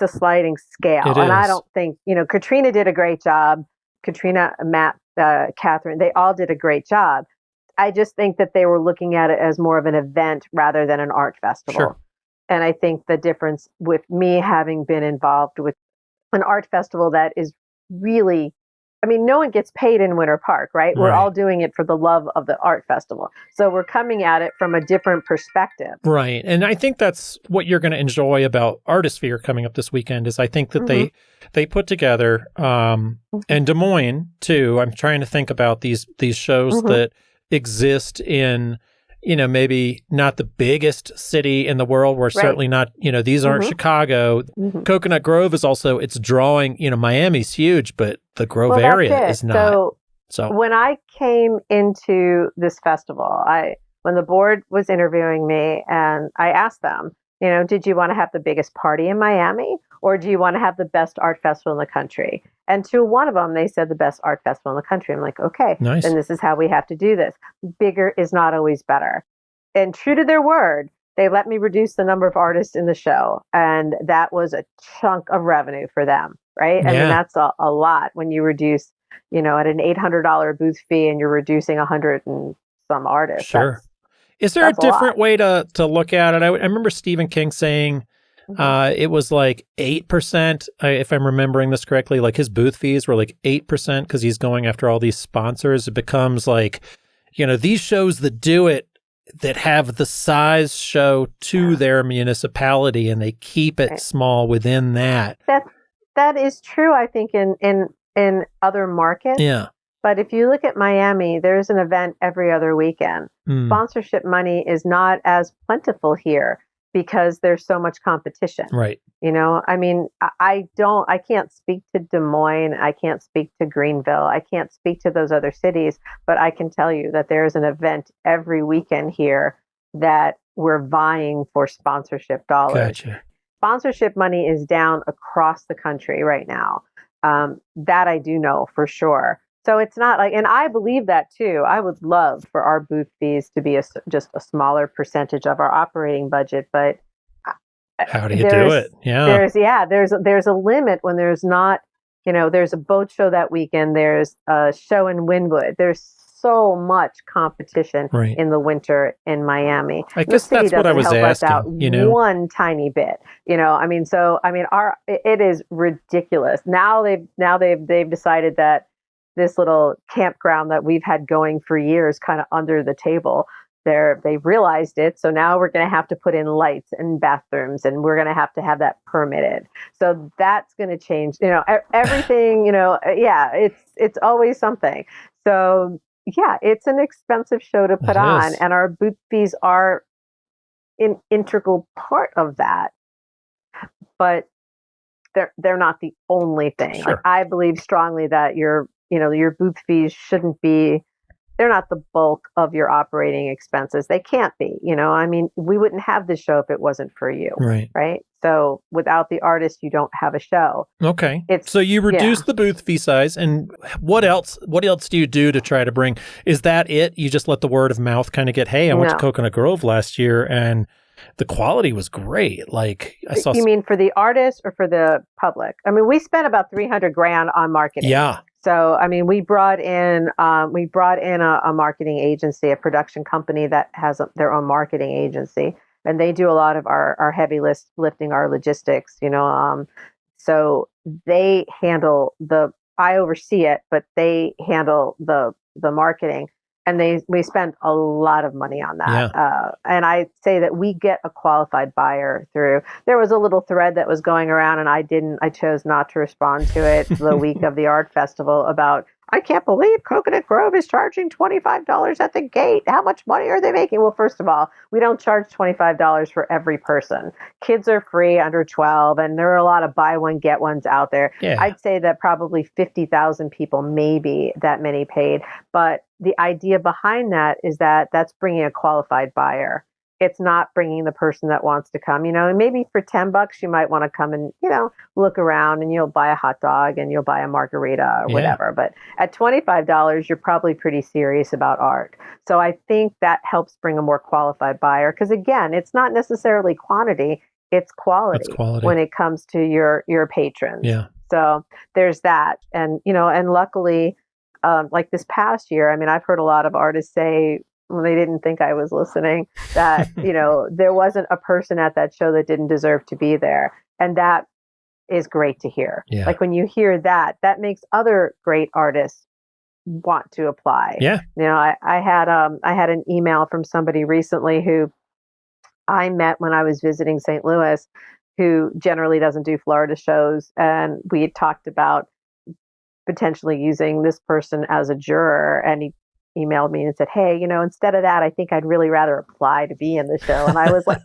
sliding scale. And I don't think, Katrina did a great job. Katrina, Matt, Catherine, they all did a great job. I just think that they were looking at it as more of an event rather than an art festival. Sure. And I think the difference with me having been involved with an art festival that is really, no one gets paid in Winter Park, right? We're all doing it for the love of the art festival. So we're coming at it from a different perspective. Right. And I think that's what you're going to enjoy about Artisphere coming up this weekend is I think that they put together, and Des Moines too. I'm trying to think about these shows that exist in, maybe not the biggest city in the world. We're certainly not, these aren't Chicago. Coconut Grove is also, it's drawing, Miami's huge, but the Grove area is not. So when I came into this festival, when the board was interviewing me and I asked them, did you want to have the biggest party in Miami or do you want to have the best art festival in the country? And to one of them, they said the best art festival in the country. I'm like, okay, nice. Then this is how we have to do this. Bigger is not always better. And true to their word, they let me reduce the number of artists in the show. And that was a chunk of revenue for them, right? Yeah. That's a lot when you reduce, at an $800 booth fee and you're reducing 100 and some artists. Sure. Is there a different way to look at it? I remember Stephen King saying it was like 8%, if I'm remembering this correctly, like his booth fees were like 8% because he's going after all these sponsors. It becomes like, these shows that do it, that have the size show to their municipality and they keep it small within that. That is true, I think, in other markets. Yeah. But if you look at Miami, there's an event every other weekend. Sponsorship money is not as plentiful here. because there's so much competition. Right. I mean, I can't speak to Des Moines. I can't speak to Greenville. I can't speak to those other cities, but I can tell you that there's an event every weekend here that we're vying for sponsorship dollars. Gotcha. Sponsorship money is down across the country right now. That I do know for sure. So it's not like, and I believe that too. I would love for our booth fees to be just a smaller percentage of our operating budget, but how do you do it? Yeah. There's a limit when there's not, there's a boat show that weekend. There's a show in Wynwood. There's so much competition in the winter in Miami. I guess that's what I was asking. One tiny bit. It is ridiculous. Now they've decided that this little campground that we've had going for years, kind of under the table, they've realized it. So now we're going to have to put in lights and bathrooms, and we're going to have that permitted. So that's going to change, everything, it's always something. So yeah, it's an expensive show to put on, and our booth fees are an integral part of that. But they're not the only thing. Sure. Like, I believe strongly that your booth fees shouldn't be, they're not the bulk of your operating expenses. They can't be, we wouldn't have this show if it wasn't for you. Right. So without the artist, you don't have a show. Okay. So you reduce the booth fee size, and what else do you do to try to bring, is that it? You just let the word of mouth kind of get, hey, I went to Coconut Grove last year and the quality was great. Like I saw. You mean for the artist or for the public? I mean, we spent about $300,000 on marketing. Yeah. So, I mean, we brought in a marketing agency, a production company that has their own marketing agency, and they do a lot of our heavy lifting, our logistics, so they handle I oversee it, but they handle the marketing. And we spend a lot of money on that. Yeah. And I say that we get a qualified buyer through. There was a little thread that was going around, and I chose not to respond to it the week of the art festival about, I can't believe Coconut Grove is charging $25 at the gate. How much money are they making? Well, first of all, we don't charge $25 for every person. Kids are free under 12, and there are a lot of buy one, get ones out there. Yeah. I'd say that probably 50,000 people, maybe that many paid. But the idea behind that is that that's bringing a qualified buyer. It's not bringing the person that wants to come, and maybe for $10 you might want to come and, look around, and you'll buy a hot dog and you'll buy a margarita or whatever. But at $25, you're probably pretty serious about art. So I think that helps bring a more qualified buyer. Because again, it's not necessarily quantity, it's quality, when it comes to your patrons. Yeah. So there's that. And, and luckily, like this past year, I mean, I've heard a lot of artists say, when they didn't think I was listening, that, there wasn't a person at that show that didn't deserve to be there. And that is great to hear. Yeah. Like when you hear that makes other great artists want to apply. Yeah. I had an email from somebody recently who I met when I was visiting St. Louis, who generally doesn't do Florida shows. And we had talked about potentially using this person as a juror. And he emailed me and said, hey, instead of that, I think I'd really rather apply to be in the show. And I was like,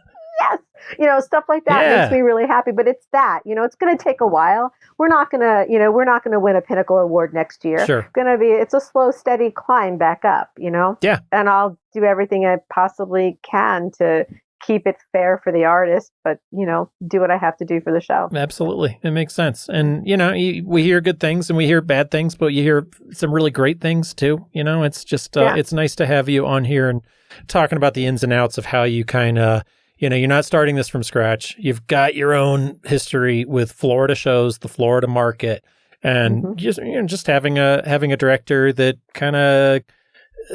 yes, stuff like that makes me really happy. But it's that, it's going to take a while. We're not going to win a Pinnacle Award next year. Sure. It's a slow, steady climb back up, Yeah. And I'll do everything I possibly can to keep it fair for the artist, but, do what I have to do for the show. Absolutely. It makes sense. And, we hear good things and we hear bad things, but you hear some really great things too. It's just, it's nice to have you on here and talking about the ins and outs of how you kind of, you're not starting this from scratch. You've got your own history with Florida shows, the Florida market, and just having a director that kind of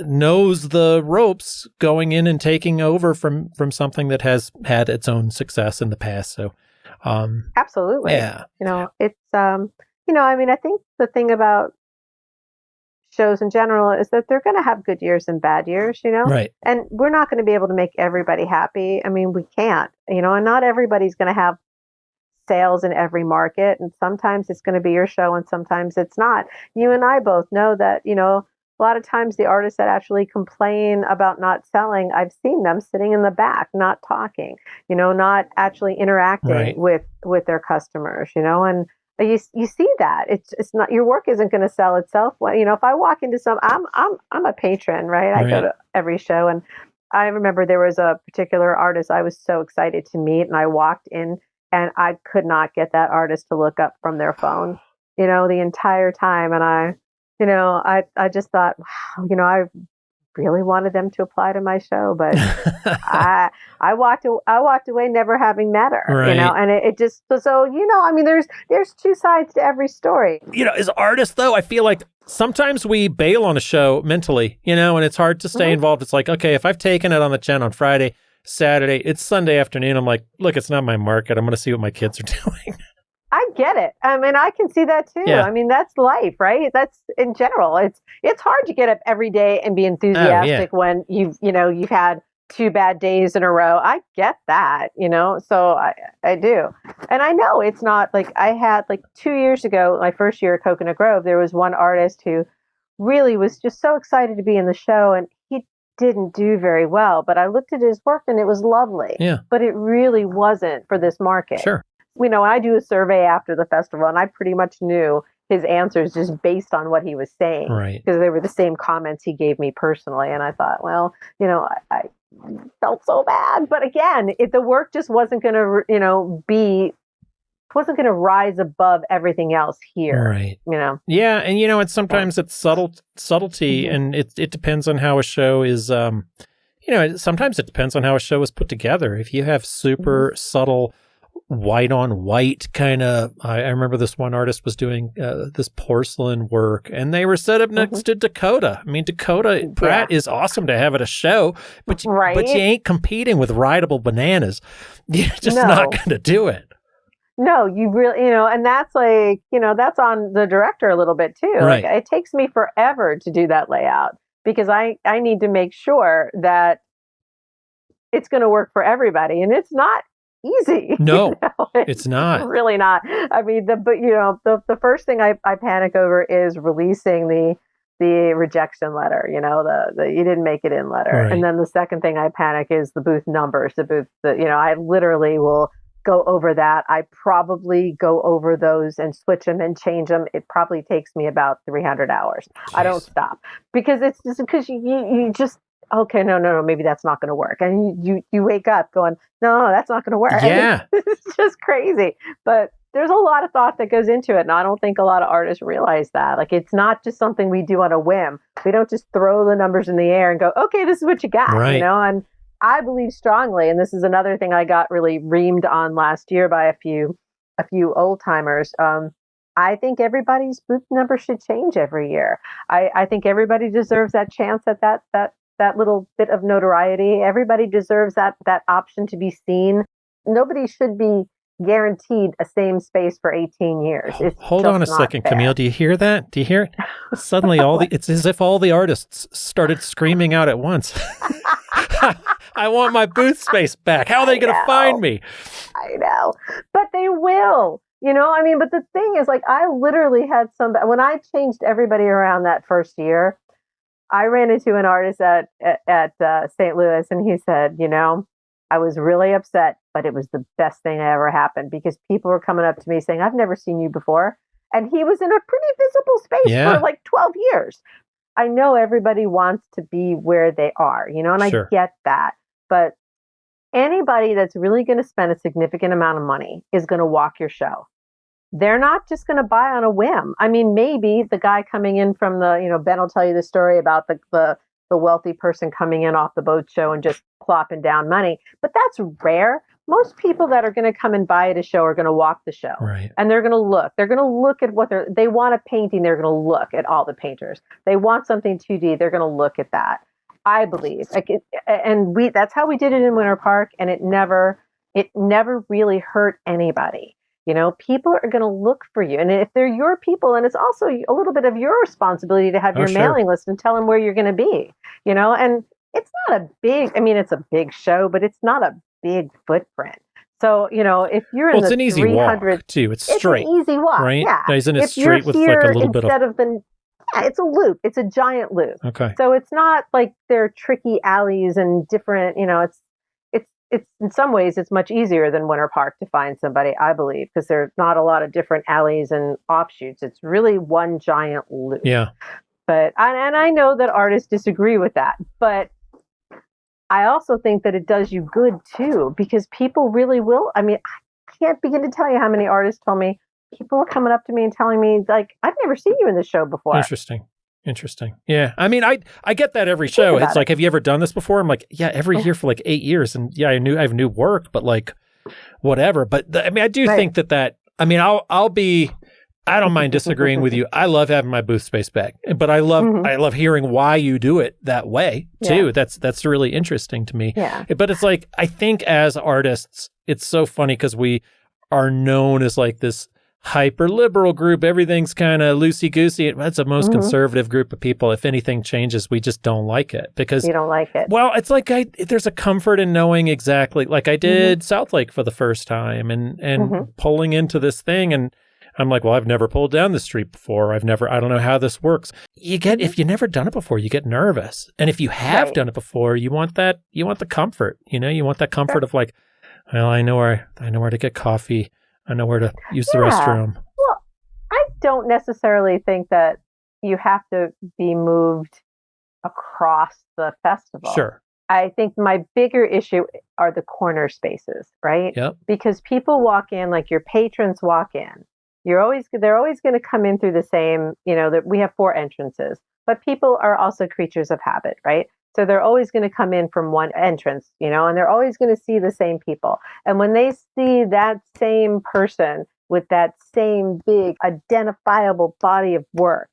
knows the ropes going in and taking over from something that has had its own success in the past. So, absolutely. Yeah. It's, I think the thing about shows in general is that they're going to have good years and bad years, Right. And we're not going to be able to make everybody happy. I mean, we can't, and not everybody's going to have sales in every market. And sometimes it's going to be your show and sometimes it's not. You and I both know that, a lot of times the artists that actually complain about not selling, I've seen them sitting in the back, not talking, not actually interacting with their customers, and you see that it's not, your work isn't going to sell itself. If I walk into I'm a patron, right? I go to every show, and I remember there was a particular artist I was so excited to meet, and I walked in and I could not get that artist to look up from their phone, the entire time. And I just thought, wow, I really wanted them to apply to my show, but I walked away never having met her, and it just, so, there's two sides to every story. As artists though, I feel like sometimes we bail on a show mentally, and it's hard to stay involved. It's like, okay, if I've taken it on the chin on Friday, Saturday, it's Sunday afternoon, I'm like, look, it's not my market. I'm going to see what my kids are doing. I get it. I mean, I can see that too. Yeah. I mean, that's life, right? That's in general. It's hard to get up every day and be enthusiastic when you've had 2 bad days in a row. I get that, so I do. And I know it's not like, I had 2 years ago, my first year at Coconut Grove, there was one artist who really was just so excited to be in the show, and he didn't do very well, but I looked at his work and it was lovely. Yeah. But it really wasn't for this market. Sure. I do a survey after the festival, and I pretty much knew his answers just based on what he was saying. Right. Because they were the same comments he gave me personally. And I thought, well, I felt so bad. But again, the work just wasn't going to, wasn't going to rise above everything else here. Right. Yeah. And, and sometimes it's subtlety, and it depends on how a show is, sometimes it depends on how a show is put together. If you have super subtle white on white kind of, I remember this one artist was doing this porcelain work, and they were set up next to Dakota. I mean, Dakota Pratt is awesome to have at a show, but you ain't competing with rideable bananas. You're just not going to do it. No, you really, and that's that's on the director a little bit too. Right. Like, it takes me forever to do that layout because I need to make sure that it's going to work for everybody, and it's not easy. No, it's not. Really not. I mean, the first thing I panic over is releasing the rejection letter, the you didn't make it in letter. Right. And then the second thing I panic is the booth numbers, I literally will go over that. I probably go over those and switch them and change them. It probably takes me about 300 hours. Jeez. I don't stop because it's just because you just, okay, no, maybe that's not going to work. And you wake up going, no, that's not going to work. Yeah. It's just crazy. But there's a lot of thought that goes into it. And I don't think a lot of artists realize that. Like, it's not just something we do on a whim. We don't just throw the numbers in the air and go, okay, this is what you got, right. And I believe strongly, and this is another thing I got really reamed on last year by a few old timers. I think everybody's booth number should change every year. I think everybody deserves that chance at that little bit of notoriety. Everybody deserves that option to be seen. Nobody should be guaranteed a same space for 18 years. Hold on a second, fair. Camille. Do you hear that? Do you hear it? Suddenly it's as if all the artists started screaming out at once. I want my booth space back. How are they going to find me? I know, but they will. But the thing is, I literally had when I changed everybody around that first year, I ran into an artist at St. Louis, and he said, I was really upset, but it was the best thing that ever happened because people were coming up to me saying, I've never seen you before. And he was in a pretty visible space for 12 years. I know everybody wants to be where they are, and sure. I get that. But anybody that's really going to spend a significant amount of money is going to walk your show. They're not just going to buy on a whim. I mean, maybe the guy coming in from Ben will tell you the story about the wealthy person coming in off the boat show and just plopping down money. But that's rare. Most people that are going to come and buy at a show are going to walk the show. Right. And they're going to look. They're going to look at what they want a painting. They're going to look at all the painters. They want something 2D. They're going to look at that. I believe. That's how we did it in Winter Park. And it never really hurt anybody. People are going to look for you. And if they're your people, and it's also a little bit of your responsibility to have your mailing list and tell them where you're going to be, and it's not it's a big show, but it's not a big footprint. So, if you're in it's an easy walk too. It's straight. It's an easy walk. Right? Yeah. Isn't it straight with a little bit of Yeah, it's a loop. It's a giant loop. Okay. So it's not like they're tricky alleys and different, it's in some ways it's much easier than Winter Park to find somebody, I believe, because there's not a lot of different alleys and offshoots. It's really one giant loop. Yeah. But I know that artists disagree with that, but I also think that it does you good too, because people really will. I mean, I can't begin to tell you how many artists told me, people were coming up to me and telling me, like, I've never seen you in this show before. Interesting. Yeah. I mean, I get that every show. It's like, have you ever done this before? I'm like, yeah, every year for like 8 years. And yeah, I have new work, but like, whatever. But I mean, I do think that, I mean, I don't mind disagreeing with you. I love having my booth space back, but I love hearing why you do it that way too. Yeah. That's really interesting to me. Yeah. But it's like, I think as artists, it's so funny because we are known as like this hyper liberal group. Everything's kind of loosey goosey. That's the most conservative group of people. If anything changes, we just don't like it because you don't like it. Well, it's like there's a comfort in knowing exactly, like I did South Lake for the first time and pulling into this thing, and I'm like, well, I've never pulled down the street before. I don't know how this works. If you've never done it before, you get nervous. And if you have done it before, you want the comfort, you want that comfort of like, well, I know where to get coffee. I know where to use the restroom. Well, I don't necessarily think that you have to be moved across the festival. Sure. I think my bigger issue are the corner spaces, right? Yep. Because people walk in, like your patrons walk in. They're always going to come in through the same, that we have 4 entrances, but people are also creatures of habit, right? So they're always going to come in from one entrance, and they're always going to see the same people. And when they see that same person with that same big identifiable body of work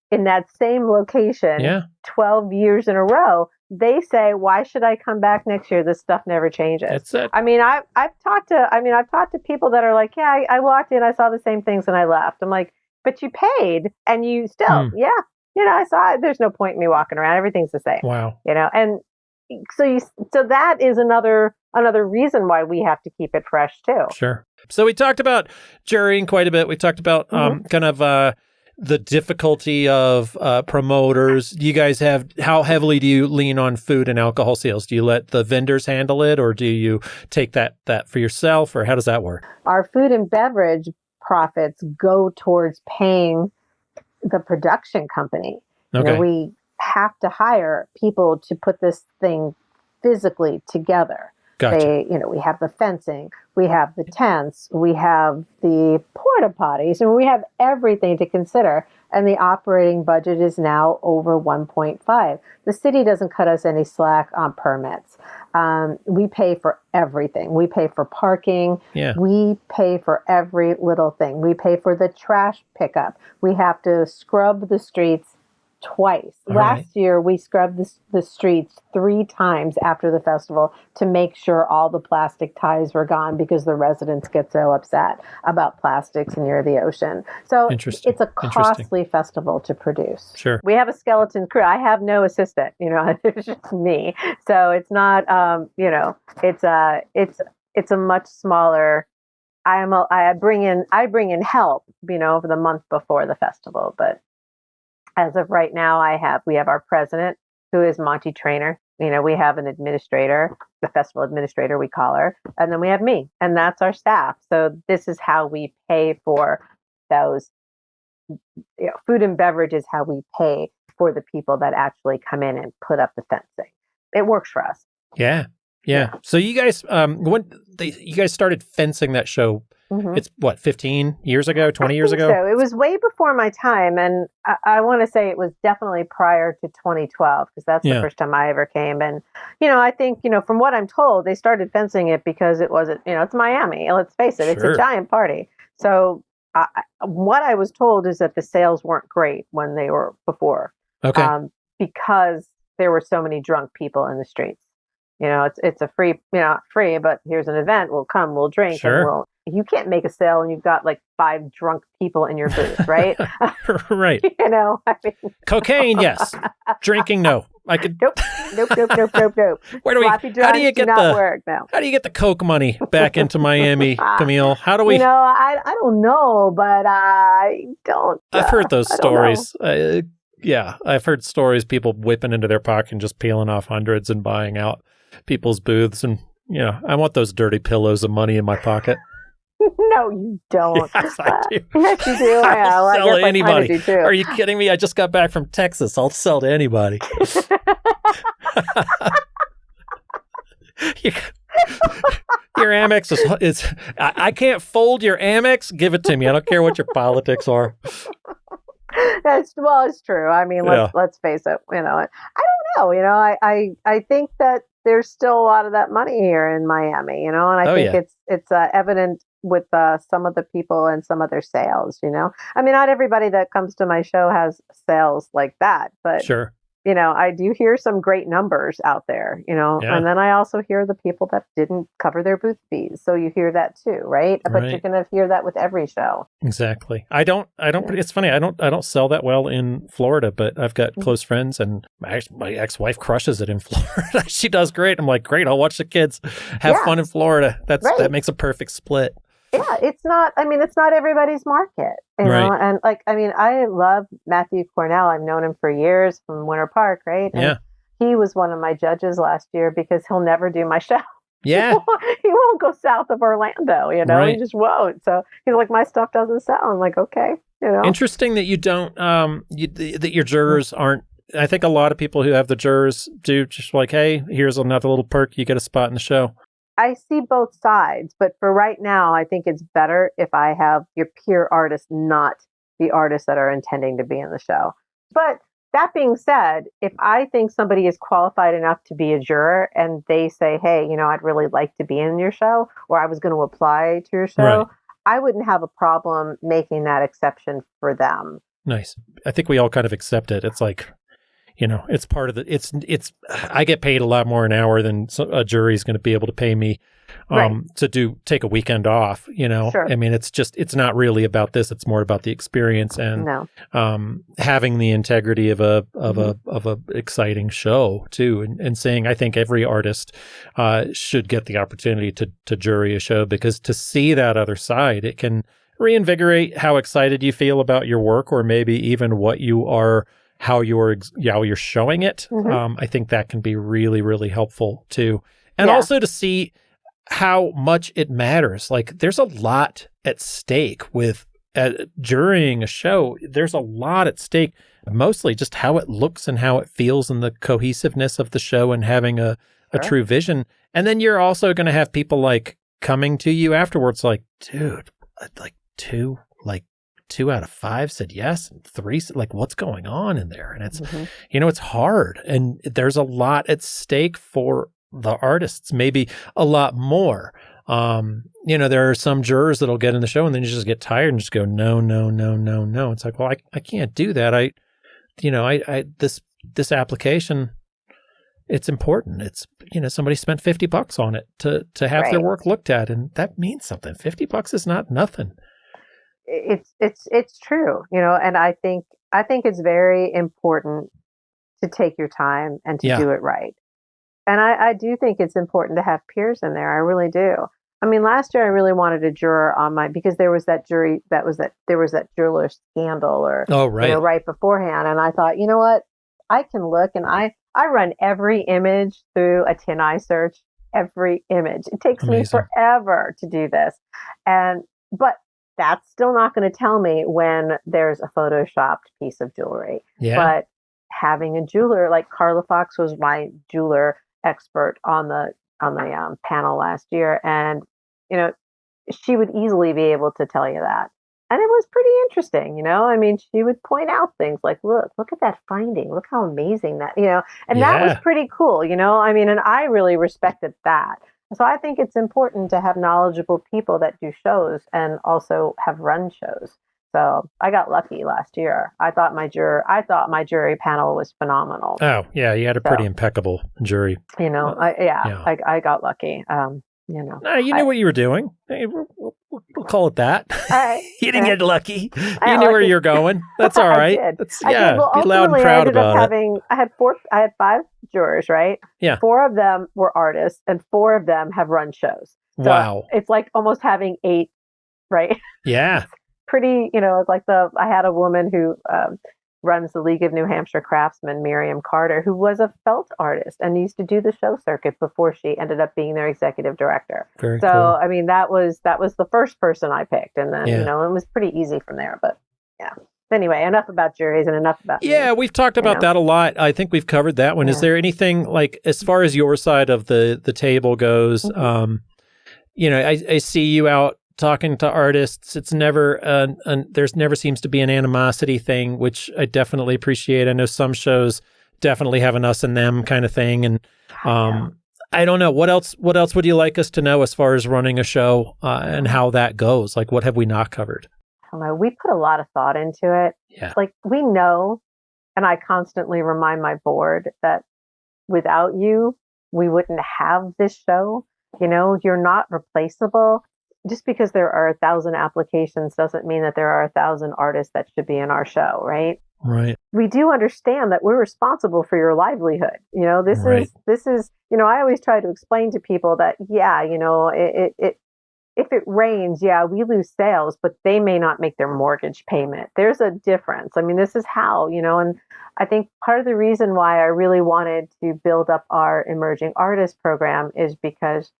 in that same location, 12 years in a row, they say, why should I come back next year? This stuff never changes. That's it. I mean, I've talked to people that are like, yeah, I walked in, I saw the same things and I left. I'm like, but you paid and you still, I saw it. There's no point in me walking around. Everything's the same. Wow. And so that is another reason why we have to keep it fresh too. Sure. So we talked about jurying quite a bit. We talked about kind of the difficulty of promoters. Do you guys how heavily do you lean on food and alcohol sales? Do you let the vendors handle it, or do you take that for yourself, or how does that work? Our food and beverage profits go towards paying the production company. Okay. We have to hire people to put this thing physically together. Gotcha. We have the fencing, we have the tents, we have the porta potties, and we have everything to consider. And the operating budget is now over 1.5. The city doesn't cut us any slack on permits. We pay for everything. We pay for parking. Yeah. We pay for every little thing. We pay for the trash pickup. We have to scrub the streets twice. Last year, we scrubbed the streets 3 times after the festival to make sure all the plastic ties were gone because the residents get so upset about plastics near the ocean. So it's a costly festival to produce. Sure. We have a skeleton crew. I have no assistant, it's just me. So it's not, it's a much smaller, I bring in help, for the month before the festival, but as of right now, we have our president, who is Monty Trainer. We have an administrator, the festival administrator, we call her. And then we have me, and that's our staff. So this is how we pay for those. Food and beverage is how we pay for the people that actually come in and put up the fencing. It works for us. Yeah. So you guys, you guys started fencing that show. It's 15 years ago, 20 years ago? So it was way before my time. And I want to say it was definitely prior to 2012, because that's the first time I ever came. And, I think, from what I'm told, they started fencing it because it wasn't, it's Miami. Let's face it, It's a giant party. So what I was told is that the sales weren't great when they were before. Okay. Because there were so many drunk people in the streets. It's a free, free, but here's an event. We'll come, we'll drink, sure. And you can't make a sale and you've got like 5 drunk people in your booth, right? Right. I mean, cocaine, yes. Drinking, no. I could. Nope. Where do we? How do you get the? Work now. How do you get the Coke money back into Miami, Camille? How do we? I don't know, but I don't. I've heard those stories. Yeah, I've heard stories. People whipping into their pocket and just peeling off hundreds and buying out people's booths, and I want those dirty pillows of money in my pocket. No, you don't. Yes, I do. Yes, you do. I'll sell to anybody. Are you kidding me? I just got back from Texas. I'll sell to anybody. Your Amex is I can't fold your Amex. Give it to me. I don't care what your politics are. It's true. I mean, let's face it. I don't know. I think that there's still a lot of that money here in Miami. And I think it's evident with some of the people and some of their sales. I mean, not everybody that comes to my show has sales like that, but sure. I do hear some great numbers out there, and then I also hear the people that didn't cover their booth fees. So you hear that too, right? But you're going to hear that with every show. Exactly. I don't, it's funny. I don't sell that well in Florida, but I've got close friends, and my ex-wife crushes it in Florida. She does great. I'm like, great. I'll watch the kids have fun in Florida. That makes a perfect split. Yeah, it's not everybody's market, right. And I love Matthew Cornell. I've known him for years from Winter Park, right? And he was one of my judges last year because he'll never do my show. Yeah. He won't go south of Orlando, Right. He just won't. So he's like, my stuff doesn't sell. I'm like, okay, Interesting that you don't, that your jurors aren't. I think a lot of people who have the jurors do just like, hey, here's another little perk. You get a spot in the show. I see both sides, but for right now, I think it's better if I have your peer artists, not the artists that are intending to be in the show. But that being said, if I think somebody is qualified enough to be a juror and they say, hey, I'd really like to be in your show, or I was going to apply to your show, right. I wouldn't have a problem making that exception for them. Nice. I think we all kind of accept it. It's like, it's part of I get paid a lot more an hour than a jury is going to be able to pay me to take a weekend off, Sure. I mean, it's not really about this. It's more about the experience and having the integrity of a exciting show too. And saying, I think every artist should get the opportunity to jury a show, because to see that other side, it can reinvigorate how excited you feel about your work, or maybe even what you are, how you're showing it. I think that can be really, really helpful too. And also to see how much it matters. Like, there's a lot at stake with jurying a show. There's a lot at stake, mostly just how it looks and how it feels and the cohesiveness of the show and having a true vision. And then you're also going to have people like coming to you afterwards like, dude, like two out of 5 said yes, and 3 said, like, what's going on in there? And it's, it's hard, and there's a lot at stake for the artists, maybe a lot more. There are some jurors that'll get in the show and then you just get tired and just go, no. It's like, well, I can't do that. This application, it's important. It's, somebody spent $50 on it to have their work looked at, and that means something. $50 is not nothing. It's true, and I think it's very important to take your time and to do it right. And I do think it's important to have peers in there. I really do. I mean, last year I really wanted a juror on because there was that jury there was that jeweler scandal right beforehand. And I thought, you know what, I can look, and I run every image through a TinEye search, every image. It takes me forever to do this. But that's still not going to tell me when there's a photoshopped piece of jewelry. Yeah. But having a jeweler, like Carla Fox was my jeweler expert on the panel last year, and she would easily be able to tell you that. And it was pretty interesting, I mean, she would point out things like, look at that finding, look how amazing that, and that was pretty cool, I mean, and I really respected that. So I think it's important to have knowledgeable people that do shows and also have run shows. So I got lucky last year. I thought my jury panel was phenomenal. Oh yeah, you had a pretty impeccable jury. I got lucky. You knew what you were doing. Hey, we'll call it that. All right. You didn't get lucky. You knew where you're going. That's all right. I did. Well, be loud and proud about it. I had 5 jurors, right? Yeah. 4 of them were artists, and 4 of them have run shows. So wow. It's like almost having 8, right? Yeah. Pretty, like I had a woman who runs the League of New Hampshire Craftsmen, Miriam Carter, who was a felt artist and used to do the show circuit before she ended up being their executive director. Very cool. I mean, that was the first person I picked, and then it was pretty easy from there. But yeah. Anyway, enough about juries and enough about me. We've talked about that a lot. I think we've covered that one. Is there anything, like, as far as your side of the table goes? Mm-hmm. I see you out talking to artists. It's never there's never seems to be an animosity thing, which I definitely appreciate. I know some shows definitely have an us and them kind of thing, and I don't know what else would you like us to know as far as running a show and how that goes? Like, what have we not covered? I don't know. We put a lot of thought into it. Yeah. Like, we know, and I constantly remind my board that without you, we wouldn't have this show. You're not replaceable. Just because there are 1,000 applications doesn't mean that there are 1,000 artists that should be in our show, right? Right. We do understand that we're responsible for your livelihood. This is, I always try to explain to people that, if it rains, we lose sales, but they may not make their mortgage payment. There's a difference. I mean, this is how, and I think part of the reason why I really wanted to build up our emerging artist program is because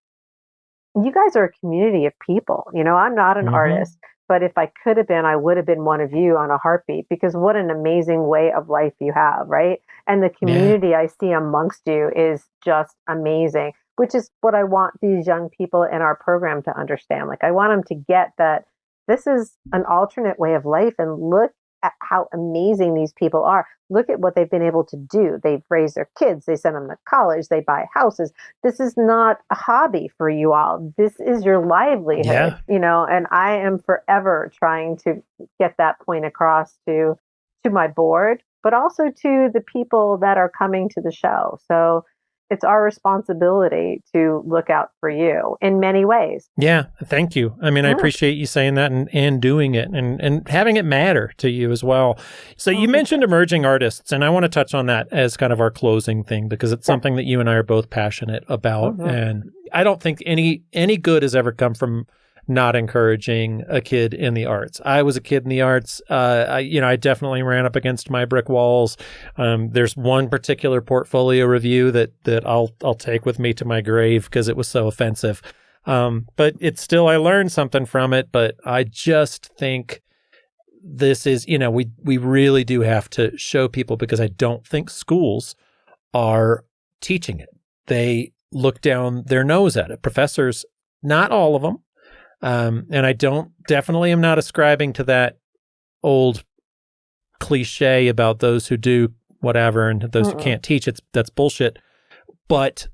you guys are a community of people. I'm not an artist, but if I could have been, I would have been one of you on a heartbeat, because what an amazing way of life you have, right? And the community I see amongst you is just amazing, which is what I want these young people in our program to understand. Like, I want them to get that this is an alternate way of life, and look at how amazing these people are. Look at what they've been able to do. They've raised their kids. They send them to college. They buy houses. This is not a hobby for you all. This is your livelihood, and I am forever trying to get that point across to my board, but also to the people that are coming to the show. So it's our responsibility to look out for you in many ways. Yeah, thank you. I mean, I appreciate you saying that and doing it and having it matter to you as well. So you mentioned emerging artists, and I want to touch on that as kind of our closing thing, because it's something that you and I are both passionate about. And I don't think any good has ever come from not encouraging a kid in the arts. I was a kid in the arts. I definitely ran up against my brick walls. There's one particular portfolio review that I'll take with me to my grave because it was so offensive. But it's still, I learned something from it. But I just think this is, we really do have to show people, because I don't think schools are teaching it. They look down their nose at it. Professors, not all of them. And I definitely am not ascribing to that old cliche about those who do whatever and those who can't teach. That's bullshit. But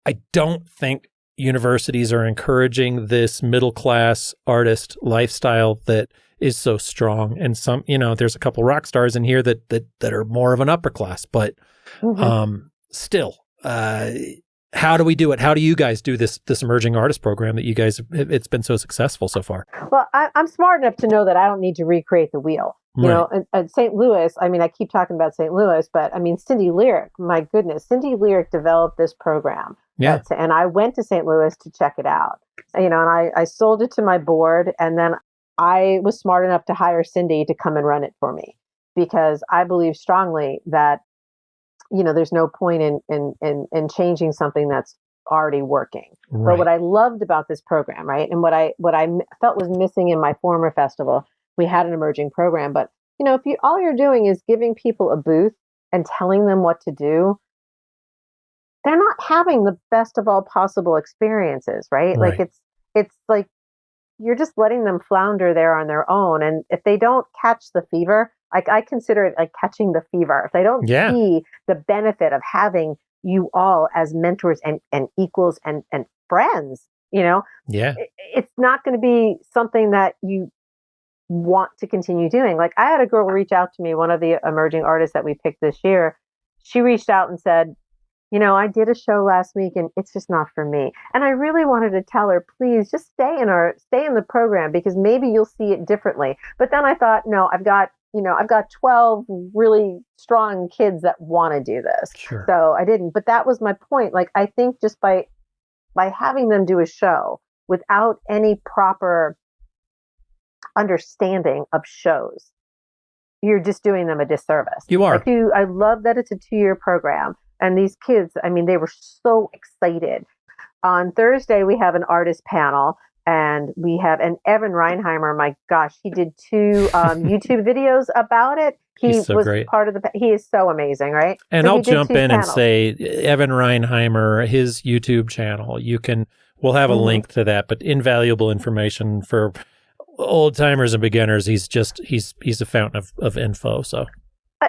I don't think universities are encouraging this middle-class artist lifestyle that is so strong. And some, there's a couple rock stars in here that are more of an upper class, but still, how do we do it? How do you guys do this emerging artist program that you guys, it's been so successful so far? Well, I'm smart enough to know that I don't need to recreate the wheel. You know, at St. Louis, I mean, I keep talking about St. Louis, but I mean, Cindy Lyric, my goodness, Cindy Lyric developed this program. Yeah. And I went to St. Louis to check it out, and I sold it to my board, and then I was smart enough to hire Cindy to come and run it for me, because I believe strongly that there's no point in changing something that's already working. Right. But what I loved about this program, right, and what I felt was missing in my former festival, we had an emerging program, but if all you're doing is giving people a booth and telling them what to do, they're not having the best of all possible experiences, right? Like it's like you're just letting them flounder there on their own, and if they don't catch the fever, like I consider it like catching the fever. If they don't see the benefit of having you all as mentors and equals and friends, it's not going to be something that you want to continue doing. Like, I had a girl reach out to me, one of the emerging artists that we picked this year. She reached out and said, I did a show last week and it's just not for me. And I really wanted to tell her, please just stay in the program because maybe you'll see it differently. But then I thought, no, I've got 12 really strong kids that want to do this. Sure. So I didn't. But that was my point. Like, I think just by having them do a show without any proper understanding of shows, you're just doing them a disservice. You are. I love that it's a 2-year program. And these kids, I mean, they were so excited. On Thursday, we have an artist panel. And we have Evan Reinheimer, my gosh, he did 2 YouTube videos about it. He's so was great. He is so amazing, right? And so I'll jump in panels. And say, Evan Reinheimer, his YouTube channel, we'll have a link to that, but invaluable information for old timers and beginners. He's a fountain of info. So.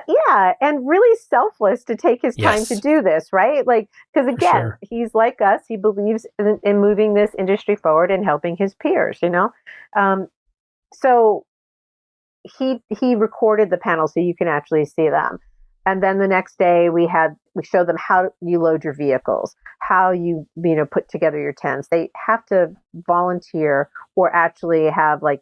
Yeah, and really selfless to take his time to do this, right? Like, because again, he's like us. He believes in moving this industry forward and helping his peers, So he recorded the panel so you can actually see them. And then the next day we showed them how you load your vehicles, how you put together your tents. They have to volunteer or actually have like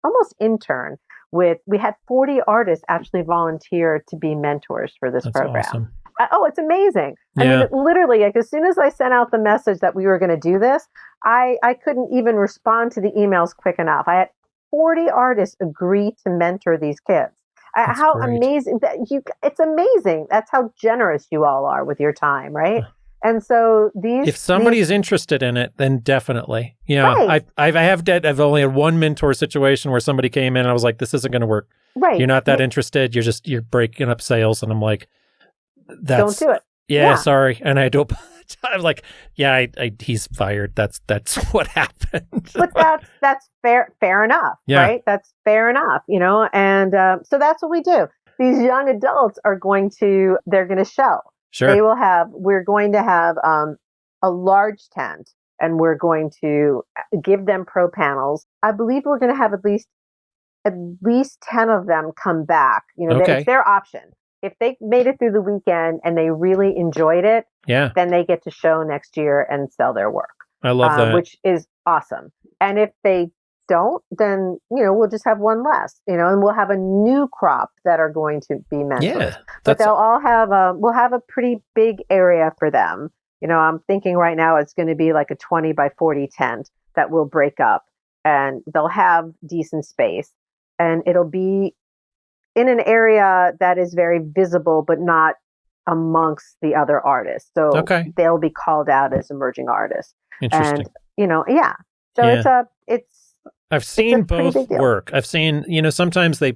almost intern. We had 40 artists actually volunteer to be mentors for this program. Awesome. It's amazing. Yeah. I mean, literally, like as soon as I sent out the message that we were going to do this, I couldn't even respond to the emails quick enough. I had 40 artists agree to mentor these kids. How great. Amazing it's amazing. That's how generous you all are with your time, right? And so if somebody's interested in it, then definitely. Right. I've only had one mentor situation where somebody came in and I was like, this isn't going to work. Right. You're not that interested. You're breaking up sales. And I'm like, don't do it. Yeah, sorry. And I don't, I'm like, he's fired. That's what happened. But that's fair enough. Yeah. Right. That's fair enough, and so that's what we do. These young adults they're going to show. Sure. We're going to have a large tent and we're going to give them pro panels. I believe we're going to have at least 10 of them come back. It's their option. If they made it through the weekend and they really enjoyed it, then they get to show next year and sell their work. I love that. Which is awesome. And if they don't, then, we'll just have one less, and we'll have a new crop that are going to be mentors. Yeah, but they'll all have we'll have a pretty big area for them. I'm thinking right now it's going to be like a 20 by 40 tent that will break up and they'll have decent space and it'll be in an area that is very visible, but not amongst the other artists. So they'll be called out as emerging artists. Interesting. And, So I've seen both work. I've seen, sometimes they,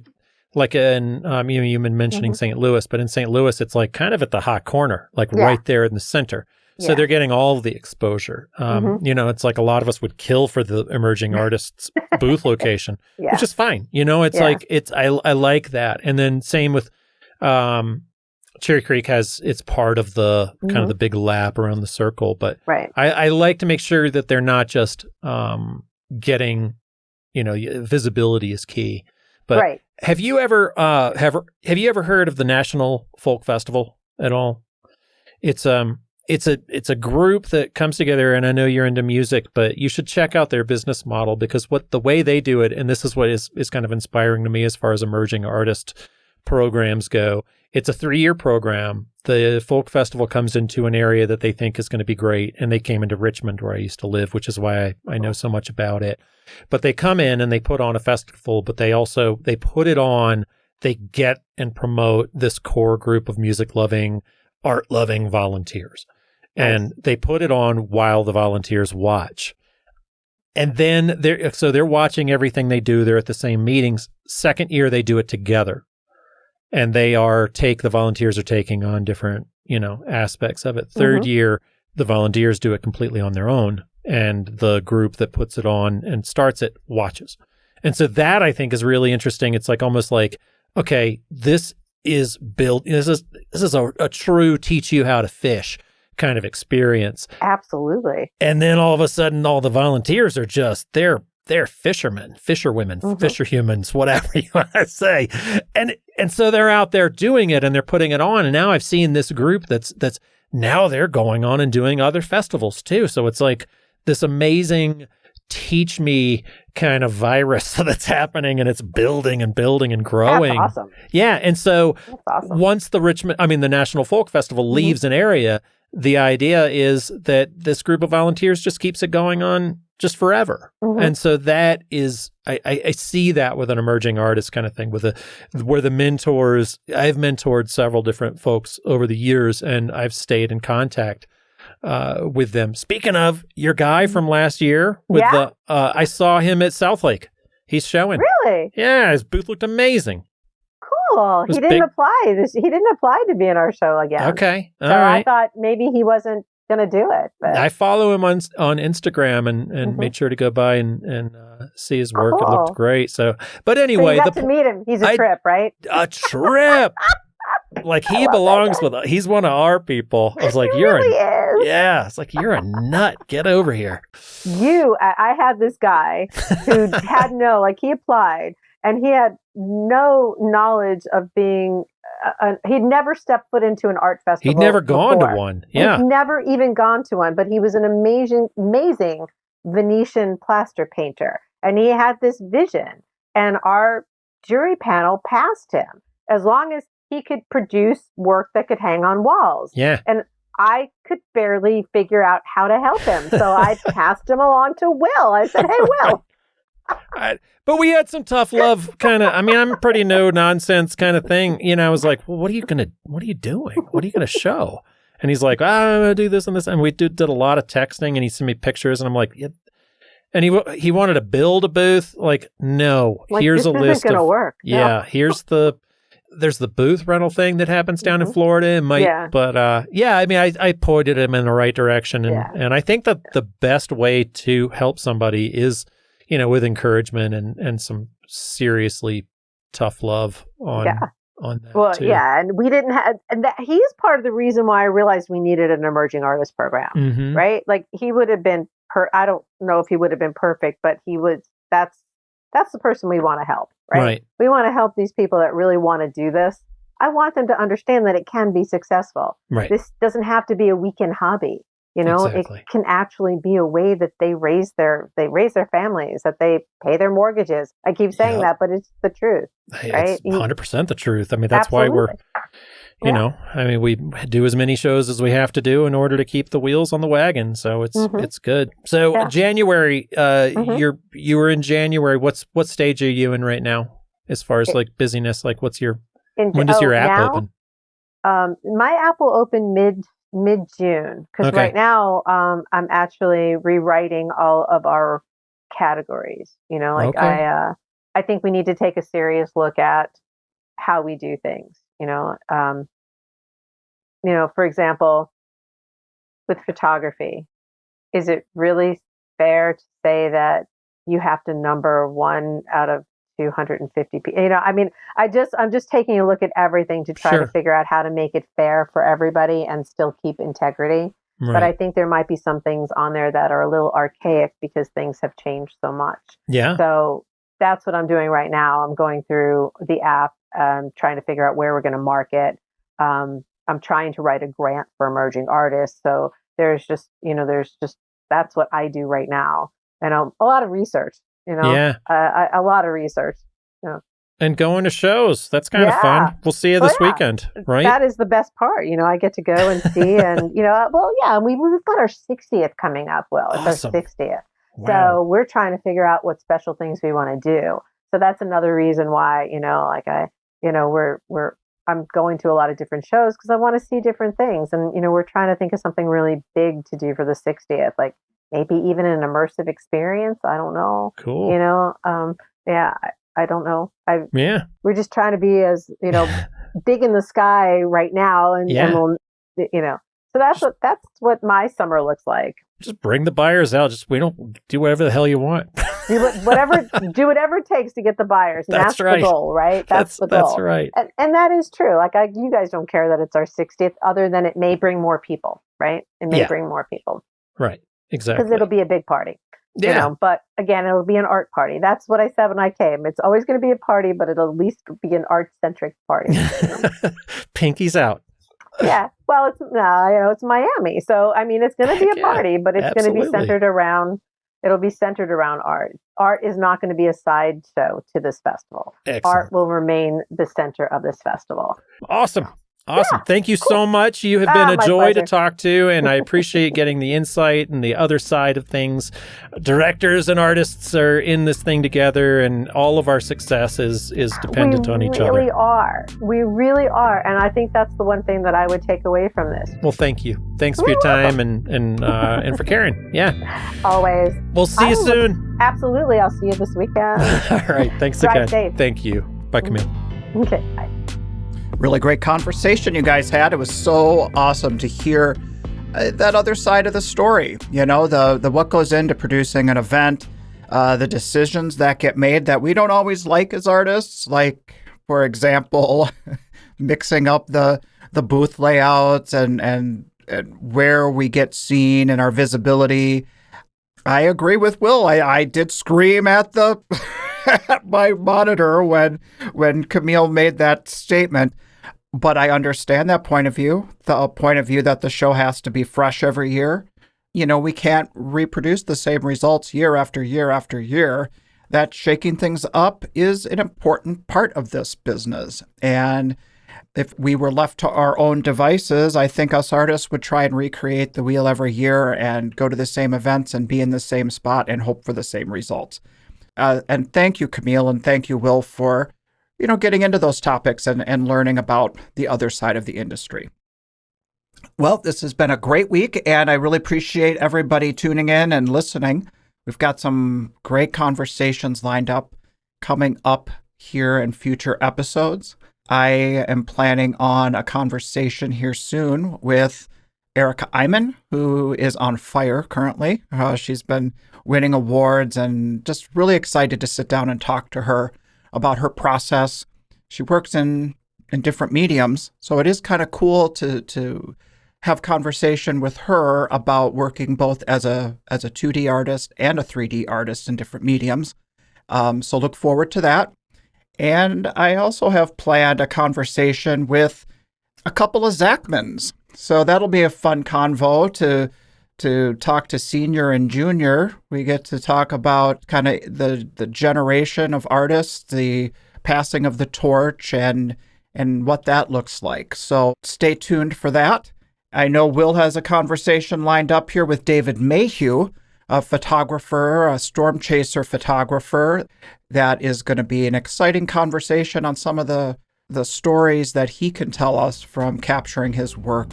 like you've been mentioning St. Louis, but in St. Louis, it's like kind of at the hot corner, like right there in the center. So they're getting all of the exposure. It's like a lot of us would kill for the emerging artists booth location, which is fine. I like that. And then same with Cherry Creek it's part of the kind of the big lap around the circle. But I like to make sure that they're not just getting, visibility is key. But have you ever heard of the National Folk Festival at all? It's a group that comes together, and I know you're into music, but you should check out their business model because the way they do it, and this is what is kind of inspiring to me as far as emerging artist programs go. It's a 3-year program. The folk festival comes into an area that they think is going to be great, and they came into Richmond where I used to live, which is why I know so much about it. But they come in and they put on a festival, but they put it on, they get and promote this core group of music-loving, art-loving volunteers. And they put it on while the volunteers watch. And then they're watching everything they do. They're at the same meetings. Second year, they do it together. And the volunteers are taking on different, aspects of it. Third year, the volunteers do it completely on their own. And the group that puts it on and starts it watches. And so that I think is really interesting. It's like almost like, okay, this is built. This is a true teach you how to fish kind of experience. Absolutely. And then all of a sudden, all the volunteers are they're they're fishermen, fisherwomen, fisherhumans, whatever you want to say. And so they're out there doing it and they're putting it on. And now I've seen this group that's now they're going on and doing other festivals too. So it's like this amazing teach me kind of virus that's happening, and it's building and building and growing. That's awesome. Yeah. And so once the National Folk Festival leaves an area, the idea is that this group of volunteers just keeps it going on just forever. And so that is, I see that with an emerging artist kind of thing, where the mentors, I've mentored several different folks over the years, and I've stayed in contact with them. Speaking of your guy from last year, I saw him at South Lake. He's showing. Really? Yeah, his booth looked amazing. Cool. He didn't apply. He didn't apply to be in our show again. Okay. All right. I thought maybe he wasn't going to do it. But I follow him on Instagram and made sure to go by and see his work. Cool. It looked great. So, but anyway, so you got to meet him. He's a trip, right? A trip. Like he belongs with us. He's one of our people. I was like, yeah. It's like, you're a nut. Get over here. I had this guy who had he applied and he had no knowledge of being, he'd never stepped foot into an art festival. He'd never gone to one. Yeah. He'd never even gone to one, but he was an amazing Venetian plaster painter. And he had this vision, and our jury panel passed him as long as he could produce work that could hang on walls. Yeah. And I could barely figure out how to help him. So I passed him along to Will. I said, hey, Will. But we had some tough love kind of, I'm a pretty no nonsense kind of thing. I was like, well, what are you doing? What are you going to show? And he's like, I'm going to do this and this. And we did a lot of texting, and he sent me pictures, and I'm like, yeah. And he wanted to build a booth. Like, no, here's a list. This isn't going to work. Yeah. No. There's the booth rental thing that happens down in Florida. It might, but I pointed him in the right direction. And I think that the best way to help somebody is, with encouragement and some seriously tough love on that. Well, too. and we didn't have, and he's part of the reason why I realized we needed an emerging artist program, right? Like he would have been, I don't know if he would have been perfect, but that's the person we want to help, right? We want to help these people that really want to do this. I want them to understand that it can be successful. Right. This doesn't have to be a weekend hobby. Exactly. It can actually be a way that they raise their families, that they pay their mortgages. I keep saying that, but it's the truth, right? It's 100% the truth. That's why we're, we do as many shows as we have to do in order to keep the wheels on the wagon. So it's good. So January, you were in January. What stage are you in right now as far as like busyness? Like when does your app open? My app will open mid-June, because right now I'm actually rewriting all of our categories. I think we need to take a serious look at how we do things. For example, with photography, is it really fair to say that you have to number 1 out of 250 people? I'm just taking a look at everything to try to figure out how to make it fair for everybody and still keep integrity. Right. But I think there might be some things on there that are a little archaic because things have changed so much. Yeah. So that's what I'm doing right now. I'm going through the app, trying to figure out where we're going to market. I'm trying to write a grant for emerging artists. So there's just that's what I do right now. And a lot of research. A lot of research. And going to shows. That's kind of fun. We'll see you this weekend, right? That is the best part. I get to go and see, and we've got our 60th coming up. Well, it's awesome. Our 60th. Wow. So we're trying to figure out what special things we want to do. So that's another reason why, I'm going to a lot of different shows because I want to see different things. And, we're trying to think of something really big to do for the 60th, like maybe even an immersive experience. I don't know. Cool. I don't know. We're just trying to be as, big in the sky right now. And we'll, so that's what my summer looks like. Just bring the buyers out. We don't do whatever the hell you want. do whatever it takes to get the buyers. And that's right. The goal, right? That's the goal. That's right. And that is true. Like you guys don't care that it's our 60th, other than it may bring more people, right? It may bring more people. Right. Exactly. Because it'll be a big party. You know, but again, it'll be an art party. That's what I said when I came. It's always going to be a party, but it'll at least be an art-centric party. Pinky's out. Yeah. Well, it's Miami. So, I mean, it's going to be a party, but it's going to be centered around art. Art is not going to be a sideshow to this festival. Excellent. Art will remain the center of this festival. Awesome. Awesome. Yeah, Thank you so much. You have been a joy to talk to, and I appreciate getting the insight and the other side of things. Directors and artists are in this thing together, and all of our success is dependent on each other. We really are. And I think that's the one thing that I would take away from this. Well, thank you. Thanks for your time and for caring. Yeah. Always. We'll see you soon. Absolutely. I'll see you this weekend. All right. Thanks again. Drive safe. Thank you. Bye, Camille. Okay. Bye. Really great conversation you guys had. It was so awesome to hear that other side of the story. You know, the what goes into producing an event, the decisions that get made that we don't always like as artists. Like, for example, mixing up the booth layouts and where we get seen and our visibility. I agree with Will. I did scream at at my monitor when Camille made that statement. But I understand that point of view, the point of view that the show has to be fresh every year. You know, we can't reproduce the same results year after year after year. That shaking things up is an important part of this business. And if we were left to our own devices, I think us artists would try and recreate the wheel every year and go to the same events and be in the same spot and hope for the same results. And thank you, Camille, and thank you, Will, for getting into those topics and learning about the other side of the industry. Well, this has been a great week, and I really appreciate everybody tuning in and listening. We've got some great conversations lined up coming up here in future episodes. I am planning on a conversation here soon with Erica Iman, who is on fire currently. She's been winning awards, and just really excited to sit down and talk to her about her process. She works in different mediums, so it is kind of cool to have conversation with her about working both as a 2D artist and a 3D artist in different mediums. So look forward to that. And I also have planned a conversation with a couple of Zachmans. So that'll be a fun convo to talk to senior and junior. We get to talk about kind of the generation of artists, the passing of the torch, and what that looks like. So stay tuned for that. I know Will has a conversation lined up here with David Mayhew, a photographer, a storm chaser photographer. That is going to be an exciting conversation on some of the stories that he can tell us from capturing his work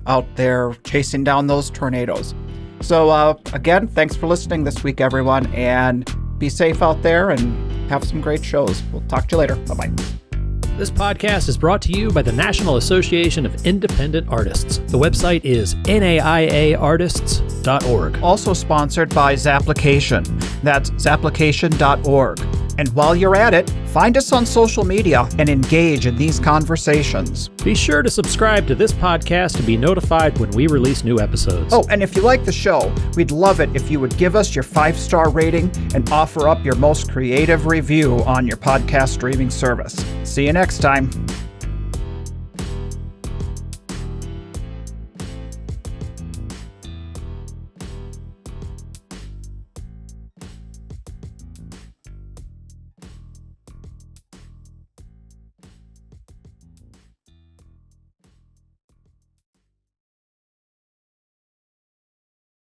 out there chasing down those tornadoes. So again, thanks for listening this week, everyone, and be safe out there and have some great shows. We'll talk to you later. Bye-bye. This podcast is brought to you by the National Association of Independent Artists. The website is naiaartists.org. Also sponsored by Zapplication. That's zapplication.org. And while you're at it, find us on social media and engage in these conversations. Be sure to subscribe to this podcast to be notified when we release new episodes. Oh, and if you like the show, we'd love it if you would give us your 5-star rating and offer up your most creative review on your podcast streaming service. See you next time.